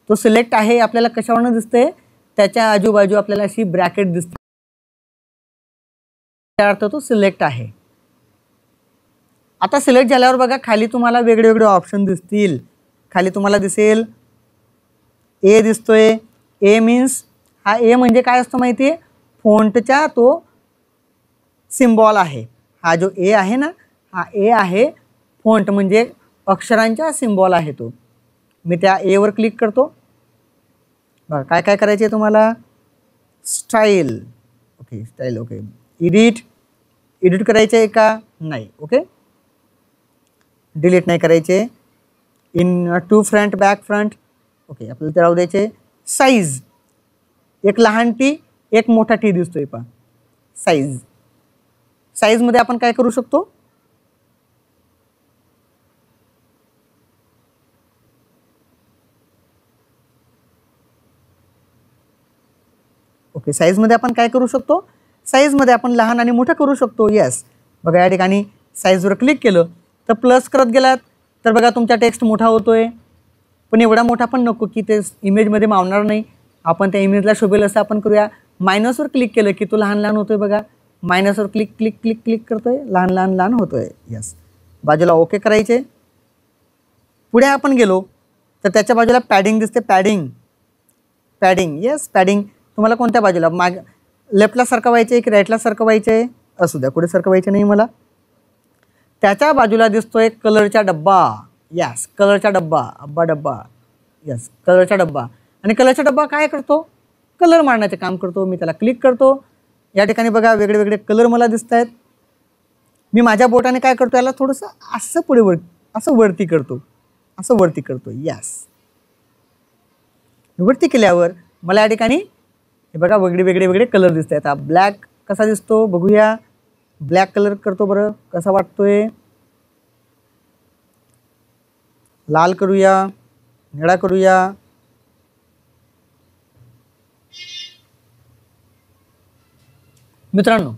तो सिलेक्ट आहे आपल्याला कशावरनं दिसते? त्याच्या आजूबाजू आपल्याला अशी ब्रॅकेट दिसते. याचा अर्थ तो सिलेक्ट आहे. आता सिलेक्ट झाल्यावर बघा खाली तुम्हाला वेगळे वेगळे ऑप्शन दिसतील. खाली तुम्हाला दिसेल ए दिसतोय. ए मीन्स हा ए म्हणजे काय असतो माहिती आहे, फोंटचा तो सिम्बॉल आहे. हा जो ए आहे ना, हा ए आहे फोंट म्हणजे अक्षरांचा सिम्बॉल आहे तो. मी त्या ए वर क्लिक करतो. बघा काय काय करायचे तुम्हाला, style, okay style, okay edit करायचे आहे का, नाही, ओके डिलीट नाही करायचे. In to front back front, okay आपल्याला ते राहू द्यायचे. साईज, एक लहान टी एक मोठा टी दिसतोय पहा, साईज. साईजमध्ये आपण काय करू शकतो, ओके साईजमध्ये आपण काय करू शकतो, साईजमध्ये आपण लहान आणि मोठं करू शकतो. येस, बघा या ठिकाणी साईजवर क्लिक केलं तर प्लस करत गेलात तर बघा तुमचा टेक्स्ट मोठा होतोय. पण एवढा मोठा पण नको की ते इमेजमध्ये मावणार नाही. आपण त्या इमेजला शोभेल असं आपण करूया. मायनसवर क्लिक केलं की तो लहान लहान होतोय. बघा मायनसवर क्लिक क्लिक क्लिक क्लिक करतोय, लहान लहान लहान होतोय. यस, बाजूला ओके करायचे. पुढे आपण गेलो तर त्याच्या बाजूला पॅडिंग दिसते, पॅडिंग पॅडिंग. येस, पॅडिंग तुम्हाला कोणत्या बाजूला, माग लेफ्टला सरकवायचे की राईटला सरकवायचे, असू द्या, कुठे सरकवायचे नाही मला. त्याच्या बाजूला दिसतोय कलरचा डब्बा. यस, कलरचा डब्बा, अब्बा डब्बा. यस, कलरचा डब्बा. आणि कलरचा डब्बा काय करतो, कलर मारण्याचे काम करतो. मी त्याला क्लिक करतो. या ठिकाणी बघा वेगळे वेगळे कलर मला दिसत आहेत. मी माझ्या बोटाने काय करतो, याला थोडंसं असं पुढे असं वरती करतो, असं वरती करतो. यस, वरती केल्यावर मला या ठिकाणी हे बघा वेगळे वेगळे वेगळे कलर दिसत आहेत. ब्लॅक कसा दिसतो बघूया. ब्लॅक कलर करतो बरं, कसा वाटतोय. लाल करूया, निळा करूया. मित्रांनो,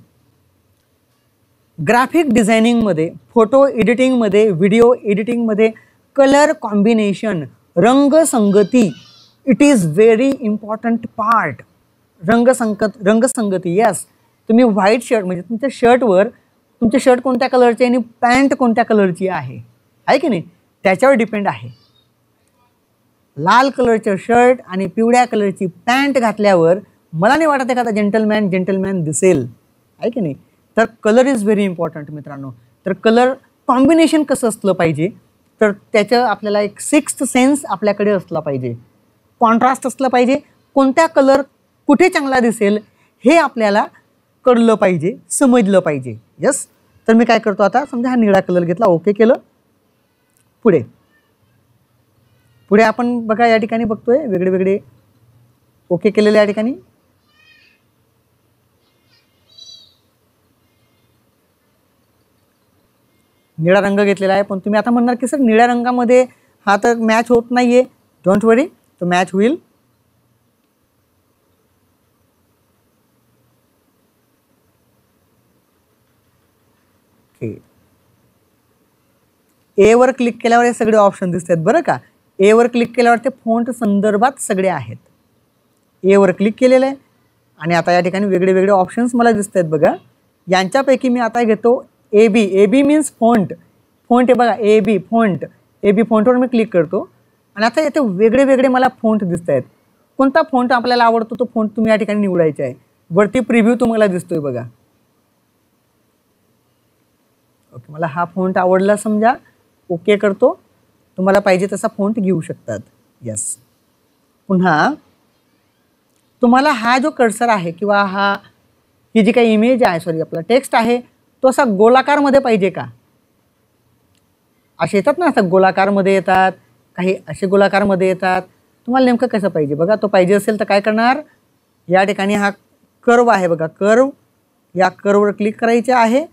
ग्राफिक डिझायनिंगमध्ये, फोटो एडिटिंगमध्ये, व्हिडिओ एडिटिंगमध्ये कलर कॉम्बिनेशन, रंगसंगती, it is very important part. रंगसंगती. यस, तुम्ही व्हाईट शर्ट म्हणजे तुमच्या शर्टवर, तुमचे शर्ट कोणत्या कलरचे आणि पॅन्ट कोणत्या कलरची आहे की नाही, त्याच्यावर डिपेंड आहे. लाल कलरचं शर्ट आणि पिवळ्या कलरची पॅन्ट घातल्यावर मला नाही वाटत एखादा जेंटलमॅन दिसेल, आहे की नाही. तर कलर इज व्हेरी इम्पॉर्टंट मित्रांनो. तर कलर कॉम्बिनेशन कसं असलं पाहिजे, तर त्याचं आपल्याला एक सिक्स्थ सेन्स आपल्याकडे असला पाहिजे. कॉन्ट्रास्ट असलं पाहिजे. कोणत्या कलर कुठे चांगला दिसेल हे आपल्याला कळलं पाहिजे, समजलं पाहिजे. यस, तर मी काय करतो आता, समजा हा निळा कलर घेतला, ओके केलं. पुढे आपण बघा या ठिकाणी बघतोय वेगळे वेगळे ओके केलेले. या ठिकाणी निळा रंग घेतलेला आहे. पण तुम्ही आता म्हणणार की सर निळ्या रंगामध्ये हा तर मॅच होत नाहीये. डोंट वरी, तो मॅच होईल. ए वर क्लिक केल्यावर हे सगळे ऑप्शन दिसतात बरं का. ए वर क्लिक केल्यावर ते फोंट संदर्भात सगळे आहेत. ए वर क्लिक केलेलं आहे आणि आता या ठिकाणी वेगळे वेगळे ऑप्शन्स मला दिसत आहेत बघा. यांच्यापैकी मी आता घेतो A B. A B means font. Font आहे बघा, A B font. A B फोंटवर me click करतो आणि आता इथे वेगळे वेगळे मला फोंट दिसत आहेत. कोणता फोंट आपल्याला आवडतो तो फोंट तुम्ही या ठिकाणी निवडायचा आहे. वरती प्रिव्ह्यू तुम्हाला दिसतोय बघा. ओके, मला हा फोंट आवडला समजा, ओके करतो. तुम्हाला पाहिजे तसा फोंट घेऊ शकतात. यस, पुन्हा तुम्हाला हा जो कर्सर आहे किंवा ही जी काही इमेज आहे, सॉरी आपला टेक्स्ट आहे, तो असा गोलाकारमध्ये पाहिजे का. असे येतात ना, असं गोलाकारमध्ये येतात, काही असे गोलाकारमध्ये येतात. तुम्हाला नेमकं कसं पाहिजे बघा. तो पाहिजे असेल तर काय करणार, या ठिकाणी हा कर्व आहे बघा, कर्व, या कर्ववर क्लिक करायचे आहे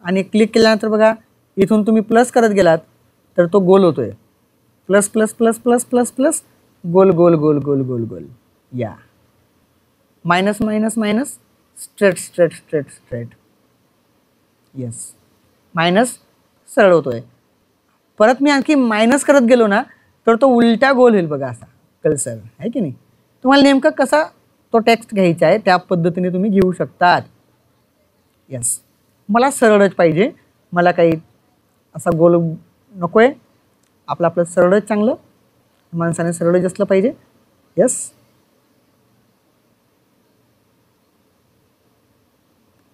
आणि क्लिक केल्यानंतर बघा इथून तुम्ही प्लस करत गेलात तर तो गोल होतोय. Plus plus plus plus plus plus गोल गोल गोल गोल गोल गोल. या minus minus minus straight straight straight straight. Yes, minus सरळ होतोय. परत मी आणखी मायनस करत गेलो ना तर तो उलटा गोल होईल बघा, असा कर्सर आहे की नाही. तुम्हाला नेमकं कसा तो टेक्स्ट घ्यायचा आहे त्या पद्धतीने तुम्ही घेऊ शकतात. यस, मला सरळच पाहिजे, मला काही असा गोल नको आहे, आपलं आपलं सरळच चांगलं, माणसाने सरळच असलं पाहिजे. यस,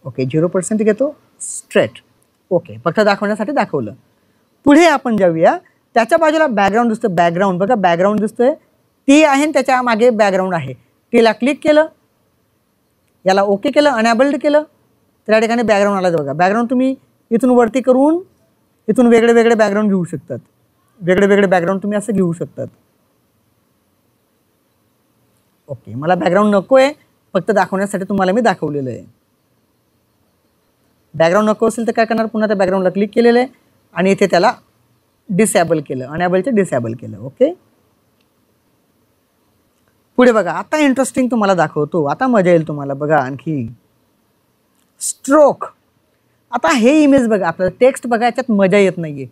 ओके 0% घेतो, स्ट्रेट. ओके, फक्त दाखवण्यासाठी दाखवलं. पुढे आपण जाऊया. त्याच्या बाजूला बॅकग्राऊंड दिसतं, बॅकग्राऊंड बघा, बॅकग्राऊंड दिसतोय, ती आहे आणि त्याच्या मागे बॅकग्राऊंड आहे. तिला क्लिक केलं, याला ओके केलं, अनएबल्ड केलं, तर या ठिकाणी बॅकग्राऊंड आला. बघा बॅकग्राऊंड तुम्ही इथून वरती करून इथून वेगळे वेगळे बॅकग्राऊंड घेऊ शकतात, वेगळे वेगळे बॅकग्राऊंड तुम्ही असं घेऊ शकतात. ओके, मला बॅकग्राऊंड नको आहे, फक्त दाखवण्यासाठी तुम्हाला मी दाखवलेलं आहे. बॅकग्राऊंड नको असेल तर काय करणार, पुन्हा त्या बॅकग्राऊंडला क्लिक केलेलं आहे आणि इथे त्याला डिसेबल केलं, अनएबलचे डिसेबल केलं. ओके, पुढे बघा, आता इंटरेस्टिंग तुम्हाला दाखवतो, आता मजा येईल तुम्हाला. बघा आणखी स्ट्रोक. आता हे इमेज बघा, आपल्याला टेक्स्ट बघा याच्यात मजा येत नाहीये,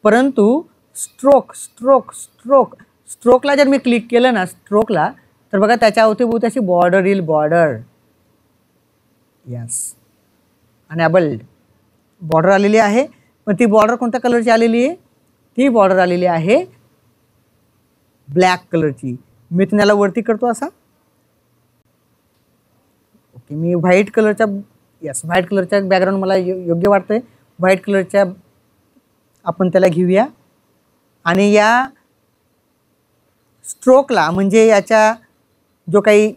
परंतु स्ट्रोक स्ट्रोक स्ट्रोक स्ट्रोकला जर मी क्लिक केलं ना, स्ट्रोकला, तर बघा त्याच्या अवतीभोवती अशी बॉर्डर येईल, बॉर्डर. यस, अनएबल्ड बॉर्डर आलेली आहे, पण ती बॉर्डर कोणत्या कलरची आलेली आहे, ती बॉर्डर आलेली आहे ब्लॅक कलरची. मी तुम्हाला वरती करतो असा. ओके, मी व्हाईट कलरच्या, यस व्हाईट कलरच्या बॅकग्राऊंड मला योग्य वाटतंय. व्हाईट कलरच्या आपण त्याला घेऊया आणि या स्ट्रोकला, म्हणजे याच्या जो काही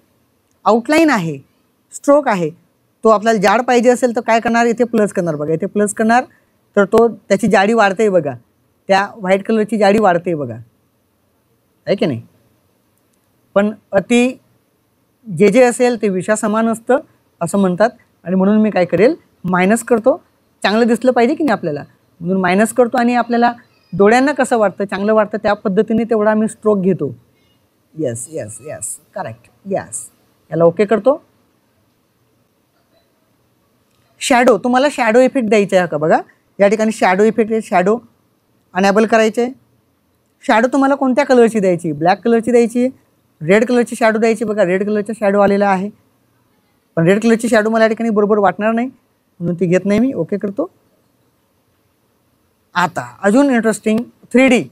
आउटलाईन आहे, स्ट्रोक आहे, तो आपल्याला जाड पाहिजे असेल तर काय करणार, इथे प्लस करणार. बघा इथे प्लस करणार, तर तो त्याची जाडी वाढते. बघा त्या व्हाईट कलरची जाडी वाढते, बघा आहे की नाही. पण अति जे असेल ते विषा समान असतं असं म्हणतात, आणि म्हणून मी काय करेल, मायनस करतो. चांगलं दिसलं पाहिजे की नाही आपल्याला, म्हणून मायनस करतो आणि आपल्याला डोळ्यांना कसं वाटतं, चांगलं वाटतं, त्या पद्धतीने तेवढा मी स्ट्रोक घेतो. Yes yes yes, correct. Yes, याला ओके करतो. शॅडो, तुम्हाला शॅडो इफेक्ट द्यायचा आहे का. बघा या ठिकाणी शॅडो इफेक्ट आहे, शॅडो अनएबल करायचे. शॅडो तुम्हाला कोणत्या कलरची द्यायची, ब्लॅक कलरची द्यायची, रेड कलरची शॅडो द्यायची. बघा रेड कलरचा शॅडो आलेला आहे, पण रेड कलरची शॅडो मला या ठिकाणी बरोबर वाटणार नाही, म्हणून ती घेत नाही मी. ओके करतो. आता अजून इंटरेस्टिंग 3D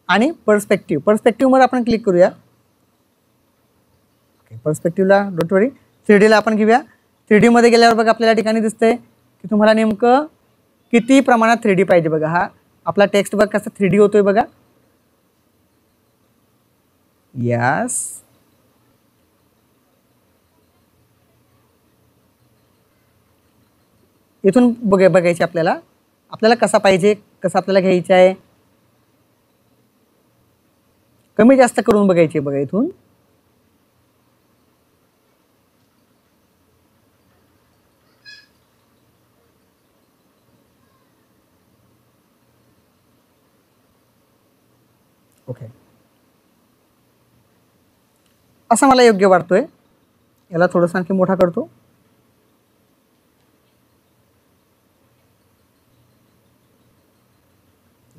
आणि पर्स्पेक्टिव्ह. पर्स्पेक्टिव्हवर आपण क्लिक करूया. ओके, पर्स्पेक्टिव्हला डोंट वरी, 3Dला आपण घेऊया. 3D मध्ये गेल्यावर बघा आपल्याला ठिकाणी दिसतंय की तुम्हाला नेमकं किती प्रमाणात 3D पाहिजे. बघा हा आपला टेक्स्ट बघ कसा 3D होतोय बघा. यस, इथून बघायचे आपल्याला कसा पाहिजे, कसं आपल्याला घ्यायचं आहे, कमी जास्त करून बघायचे. बघा इथून ओके, असा मला योग्य वाटतोय. याला थोडंसं आणखी मोठा करतो.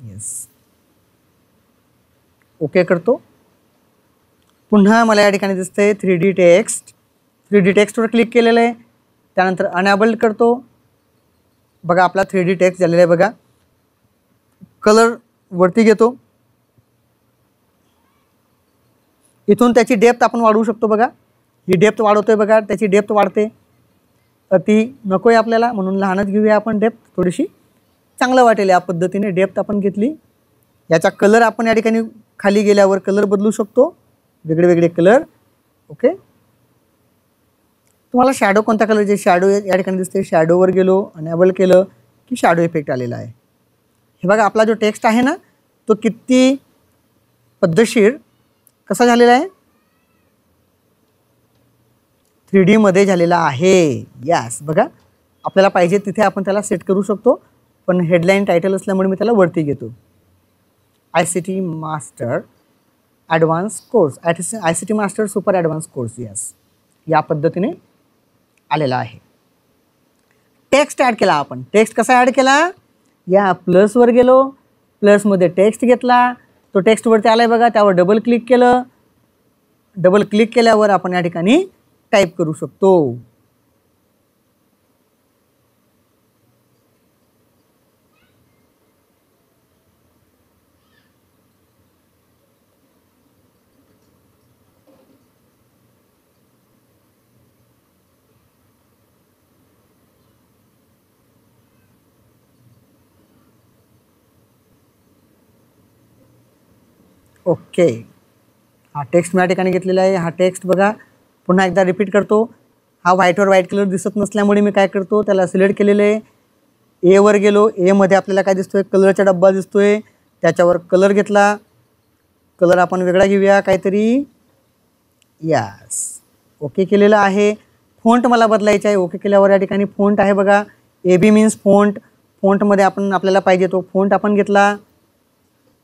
यस, ओके करतो. पुन्हा मला या ठिकाणी दिसतंय 3D टेक्स्ट. 3D टेक्स्टवर क्लिक केलेलं आहे, त्यानंतर अनएबल्ड करतो. बघा आपला 3D टेक्स्ट झालेला आहे. बघा कलर वरती घेतो, इथून त्याची डेप्थ आपण वाढवू शकतो. बघा ही डेप्थ वाढवतोय, बघा त्याची डेप्थ वाढते. अति नको आहे आपल्याला, म्हणून लहानच घेऊया आपण डेप्थ, थोडीशी चांगलं वाटेल या पद्धतीने डेप्थ आपण घेतली. याचा कलर आपण या ठिकाणी खाली गेल्यावर कलर बदलू शकतो, वेगळे वेगळे कलर. ओके, तुम्हाला शॅडो कोणत्या कलरचे, शॅडो या ठिकाणी दिसते. शॅडोवर गेलो, अनएबल केलं की शॅडो इफेक्ट आलेला आहे. हे बघा आपला जो टेक्स्ट आहे ना, तो किती पद्धतशीर कसा झालेला आहे, 3D मध्ये झालेला आहे. यस, बघा आपल्याला पाहिजे तिथे आपण त्याला सेट करू शकतो, पण हेडलाईन टायटल असल्यामुळे मी त्याला वरती घेतो. ICT master advance course, ICT master super advance course. Yes, या पद्धतीने आलेला आहे. टेक्स्ट ॲड केला आपण. टेक्स्ट कसा ॲड केला, या प्लसवर गेलो, प्लसमध्ये टेक्स्ट घेतला, तो टेक्स्टवरती आला आहे बघा, त्यावर डबल क्लिक केलं. डबल क्लिक केल्यावर आपण या ठिकाणी टाईप करू शकतो. ओके, हा टेक्स्ट मी या ठिकाणी घेतलेला आहे. हा टेक्स्ट बघा पुन्हा एकदा रिपीट करतो. हा व्हाईटवर व्हाईट कलर दिसत नसल्यामुळे मी काय करतो, त्याला सिलेक्ट केलेलं आहे. एवर गेलो, एमध्ये आपल्याला काय दिसतोय, कलरचा डब्बा दिसतोय. त्याच्यावर कलर घेतला. कलर आपण वेगळा घेऊया काहीतरी. यस, ओके केलेलं आहे. फोंट मला बदलायचा आहे. ओके केल्यावर या ठिकाणी फोंट आहे बघा, AB मीन्स फोंट. फोंटमध्ये आपल्याला पाहिजे तो फोंट आपण घेतला.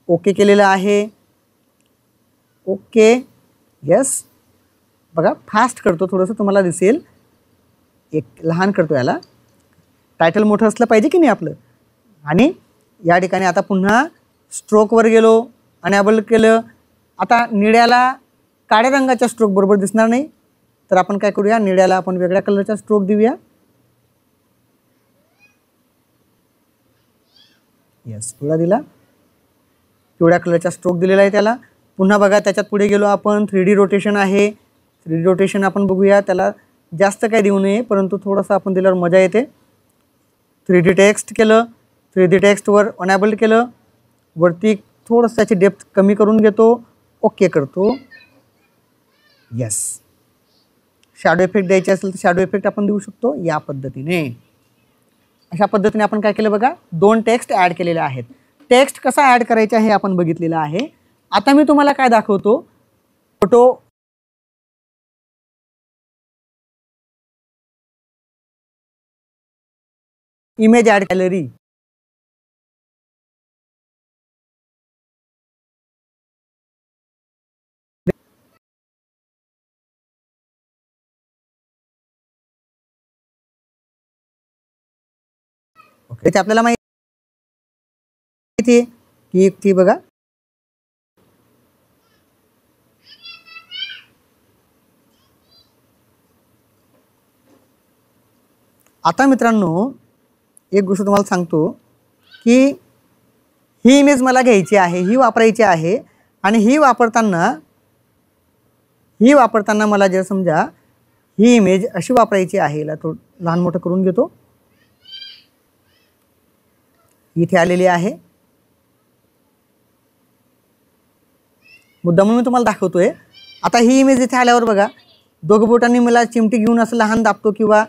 ओके केलेलं आहे. Okay, yes. बघा फास्ट करतो थोडंसं, तुम्हाला दिसेल. एक लहान करतो याला. टायटल मोठं असलं पाहिजे की नाही आपलं. आणि या ठिकाणी आता पुन्हा स्ट्रोकवर गेलो, अनॅबल केलं. आता निळ्याला काळ्या रंगाच्या स्ट्रोक बरोबर दिसणार नाही, तर आपण काय करूया, निळ्याला आपण वेगळ्या कलरचा स्ट्रोक देऊया. यस, पिवळा दिला, पिवळ्या कलरचा स्ट्रोक दिलेला आहे त्याला. पुन्हा बघा त्याच्यात पुढे गेलो आपण, 3D रोटेशन आहे. 3D रोटेशन आपण बघूया. त्याला जास्त काय देऊ नये, परंतु थोडंसं आपण दिल्यावर मजा येते. 3D टेक्स्ट केलं. 3D टेक्स्टवर अनॅबल केलं. वरती थोडंसं त्याची डेप्थ कमी करून घेतो. ओके करतो. यस, शॅडो इफेक्ट द्यायचे असेल तर शॅडो इफेक्ट आपण देऊ शकतो या पद्धतीने. अशा पद्धतीने आपण काय केलं बघा, 2 टेक्स्ट ॲड केलेले आहेत. टेक्स्ट कसा ॲड करायचा हे आपण बघितलेलं आहे. आता मी तुम्हाला काय दाखवतो, photo image add gallery. Okay, ते आपल्याला माहिती आहे की ती बघा, आता मित्रांनो एक गोष्ट तुम्हाला सांगतो की ही इमेज मला घ्यायची आहे, ही वापरायची आहे. आणि ही वापरताना मला जर समजा ही इमेज अशी वापरायची आहे, हिला थोडं लहान मोठं करून घेतो. इथे आलेली आहे. मुद्दाम मी तुम्हाला दाखवतोय. आता ही इमेज इथे आल्यावर बघा, दोघं बोटांनी मला चिमटी घेऊन असं लहान दाबतो, किंवा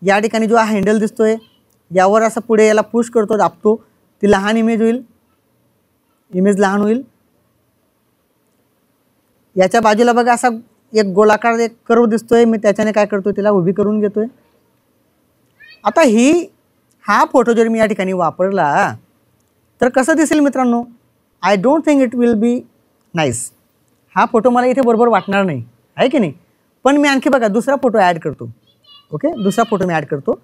या ठिकाणी जो हँडल दिसतोय यावर असं पुढे याला पुश करतो, दाबतो, ती लहान इमेज होईल. इमेज लहान होईल. याच्या बाजूला बघा असा एक गोलाकार एक कर्व दिसतोय, मी त्याच्याने काय करतोय, तिला उभी करून घेतोय. आता हा फोटो जर मी या ठिकाणी वापरला तर कसं दिसेल मित्रांनो, I don't think it will be nice. हा फोटो मला इथे बरोबर वाटणार नाही, आहे की नाही. पण मी आणखी बघा दुसरा फोटो ॲड करतो. ओके, दुसरा फोटो मी ॲड करतो.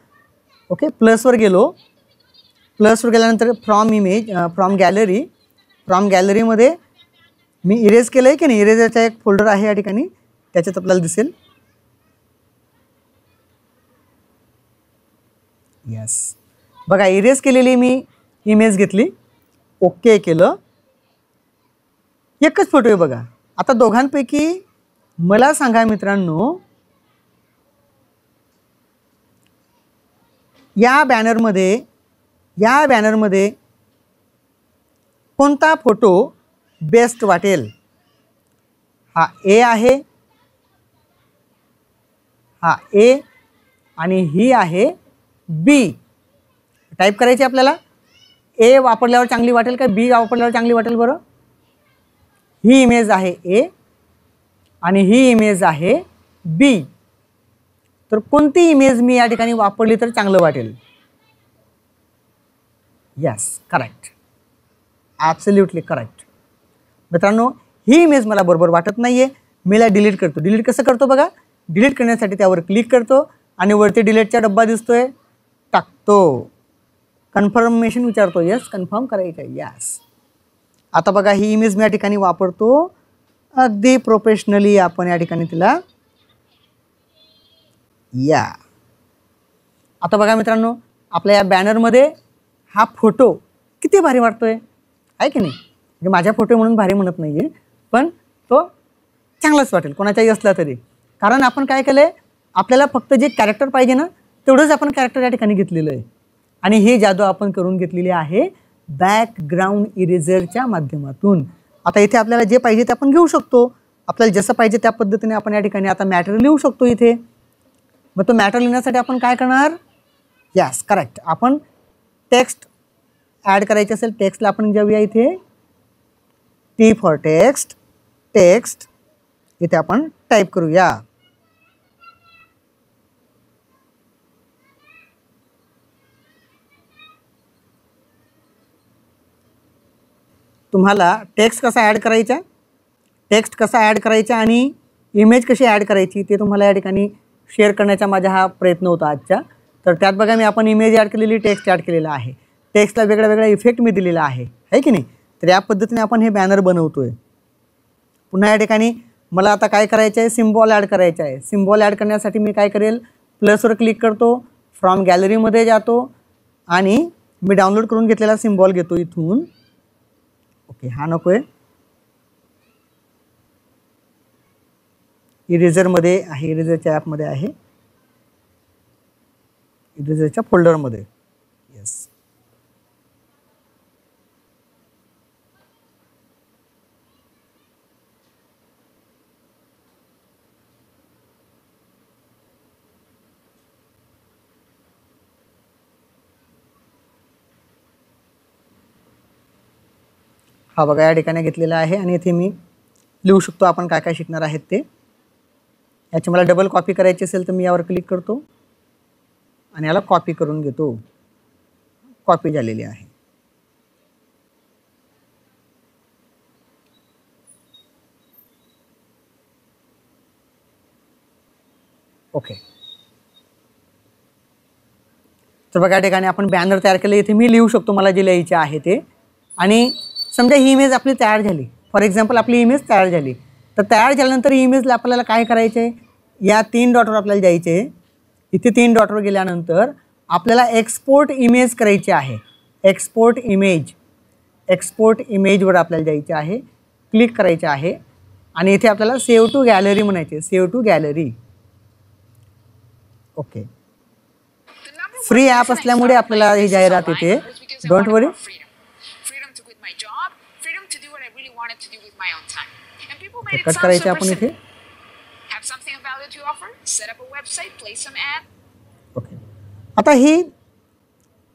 ओके, प्लसवर गेलो. प्लसवर गेल्यानंतर फ्रॉम गॅलरीमध्ये मी इरेज केलं आहे की नाही, इरेजरचा एक फोल्डर आहे या ठिकाणी, त्याच्यात आपल्याला दिसेल. यस, बघा इरेज केलेली मी इमेज घेतली. ओके केलं. एकच फोटो आहे बघा. आता दोघांपैकी मला सांगा मित्रांनो, या बॅनरमध्ये कोणता फोटो बेस्ट वाटेल. हा ए आहे, हा ए, आणि ही आहे बी. टाईप करायची आपल्याला. ए वापरल्यावर चांगली वाटेल का बी वापरल्यावर चांगली वाटेल बरं. ही इमेज आहे ए आणि ही इमेज आहे बी. तर कोणती इमेज मी या ठिकाणी वापरली तर चांगलं वाटेल. Yes, correct, absolutely correct. मित्रांनो ही इमेज मला बरोबर वाटत नाहीये, मी डिलीट करतो. डिलीट कसं करतो बघा, डिलीट करण्यासाठी त्यावर क्लिक करतो आणि वरती डिलीटचा डब्बा दिसतोय, टाकतो. कन्फर्मेशन विचारतो, यस कन्फर्म करायचं आहे, यस. आता बघा ही इमेज मी या ठिकाणी वापरतो अगदी प्रोफेशनली. आपण या ठिकाणी तिला या. आता बघा मित्रांनो, आपल्या या बॅनरमध्ये हा फोटो किती भारी वाटतोय, आहे की नाही. म्हणजे माझ्या फोटो म्हणून भारी म्हणत नाही आहे, पण तो चांगलाच वाटेल कोणाच्याही असला तरी. कारण आपण काय केलं आहे, आपल्याला फक्त जे कॅरेक्टर पाहिजे ना तेवढंच आपण कॅरेक्टर या ठिकाणी घेतलेलं आहे. आणि हे जादू आपण करून घेतलेली आहे बॅकग्राऊंड इरेझरच्या माध्यमातून. आता इथे आपल्याला जे पाहिजे ते आपण घेऊ शकतो. आपल्याला जसं पाहिजे त्या पद्धतीने आपण या ठिकाणी आता मॅटर लिहू शकतो इथे. मग तो मॅटर लिहिण्यासाठी आपण काय करणार? Yes, correct. आपण टेक्स्ट ॲड करायचे असेल, टेक्स्टला आपण जाऊया इथे. टी फॉर टेक्स्ट, टेक्स्ट इथे आपण टाईप करूया. तुम्हाला टेक्स्ट कसा ॲड करायचा, टेक्स्ट कसा ॲड करायचा आणि इमेज कशी ॲड करायची ते तुम्हाला या ठिकाणी शेअर करण्याचा माझा हा प्रयत्न होता आजच्या. तर त्यात बघा मी आपण इमेज ॲड केलेली, टेक्स्ट ॲड केलेला आहे. टेक्स्टला वेगळा वेगळा इफेक्ट मी दिलेला आहे की नाही. तर या पद्धतीने आपण हे बॅनर बनवतोय. पुन्हा या ठिकाणी मला आता काय करायचं आहे, सिम्बॉल ॲड करायचा आहे. सिम्बॉल ॲड करण्यासाठी मी काय करेल, प्लसवर क्लिक करतो, फ्रॉम गॅलरीमध्ये जातो आणि मी डाउनलोड करून घेतलेला सिम्बॉल घेतो इथून. ओके, हा नको आहे, इरेझरमध्ये आहे, इरेझरच्या ॲपमध्ये आहे, इरेझरच्या फोल्डरमध्ये. येस, हा बघा या ठिकाणी घेतलेला आहे आणि इथे मी लिहू शकतो आपण काय काय शिकणार आहेत ते. याची मला डबल कॉपी करायची असेल तर मी यावर क्लिक करतो आणि याला कॉपी करून घेतो. कॉपी झालेली आहे. ओके, तर बघा या ठिकाणी आपण बॅनर तयार केले. इथे मी लिहू शकतो मला जे लिहायचे आहे ते. आणि समजा ही इमेज आपली तयार झाली, फॉर एक्झाम्पल आपली इमेज तयार झाली, तर तयार झाल्यानंतर ही इमेजला आपल्याला काय करायचे आहे, या 3 डॉटवर आपल्याला जायचे. इथे 3 डॉटवर गेल्यानंतर आपल्याला एक्सपोर्ट इमेज करायची आहे. एक्सपोर्ट इमेज, एक्सपोर्ट इमेजवर आपल्याला जायचे आहे, क्लिक करायचे आहे आणि इथे आपल्याला सेव्ह टू गॅलरी म्हणायचे, save to gallery. Okay, free app असल्यामुळे आपल्याला ही जाहिरात येते. Don't worry. कट करायचे आपण इथे. ओके, आता ही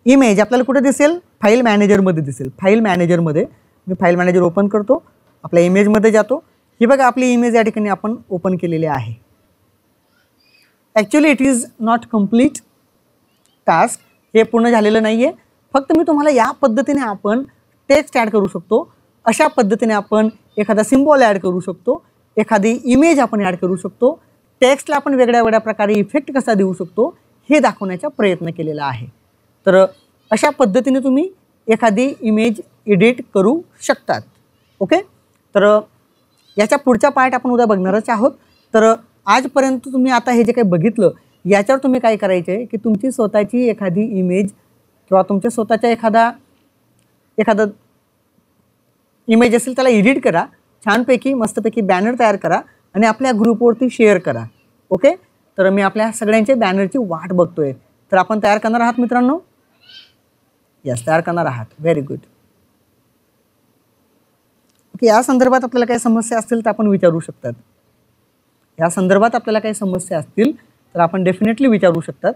इमेज आपल्याला कुठे दिसेल, फाईल मॅनेजरमध्ये दिसेल. फाईल मॅनेजरमध्ये मी फाईल मॅनेजर ओपन करतो, आपल्या इमेजमध्ये जातो. ही बघा आपली इमेज या ठिकाणी आपण ओपन केलेली आहे. Actually it is not complete task, हे पूर्ण झालेलं नाही आहे. फक्त मी तुम्हाला या पद्धतीने आपण टेक्स्ट ॲड करू शकतो, अशा पद्धतीने आपण एखादा सिम्बॉल ॲड करू शकतो, एखादी इमेज आपण ॲड करू शकतो, टेक्स्टला आपण वेगळ्या वेगळ्या प्रकारे इफेक्ट कसा देऊ शकतो हे दाखवण्याचा प्रयत्न केलेला आहे. तर अशा पद्धतीने तुम्ही एखादी इमेज एडिट करू शकतात. ओके, तर याच्या पुढचा पार्ट आपण उद्या बघणारच आहोत. तर आजपर्यंत तुम्ही आता हे जे काही बघितलं याच्यावर तुम्ही काय करायचं आहे की तुमची स्वतःची एखादी इमेज किंवा तुमच्या स्वतःच्या एखादा इमेज असेल त्याला एडिट करा, छानपैकी मस्तपैकी बॅनर तयार करा आणि आपल्या ग्रुपवरती शेअर करा. ओके, तर मी आपल्या सगळ्यांच्या बॅनरची वाट बघतोय. तर आपण तयार करणार आहात मित्रांनो? यस, तयार करणार आहात. Very good. ओके, या संदर्भात आपल्याला काही समस्या असतील तर आपण विचारू शकतात. या संदर्भात आपल्याला काही समस्या असतील तर आपण डेफिनेटली विचारू शकतात.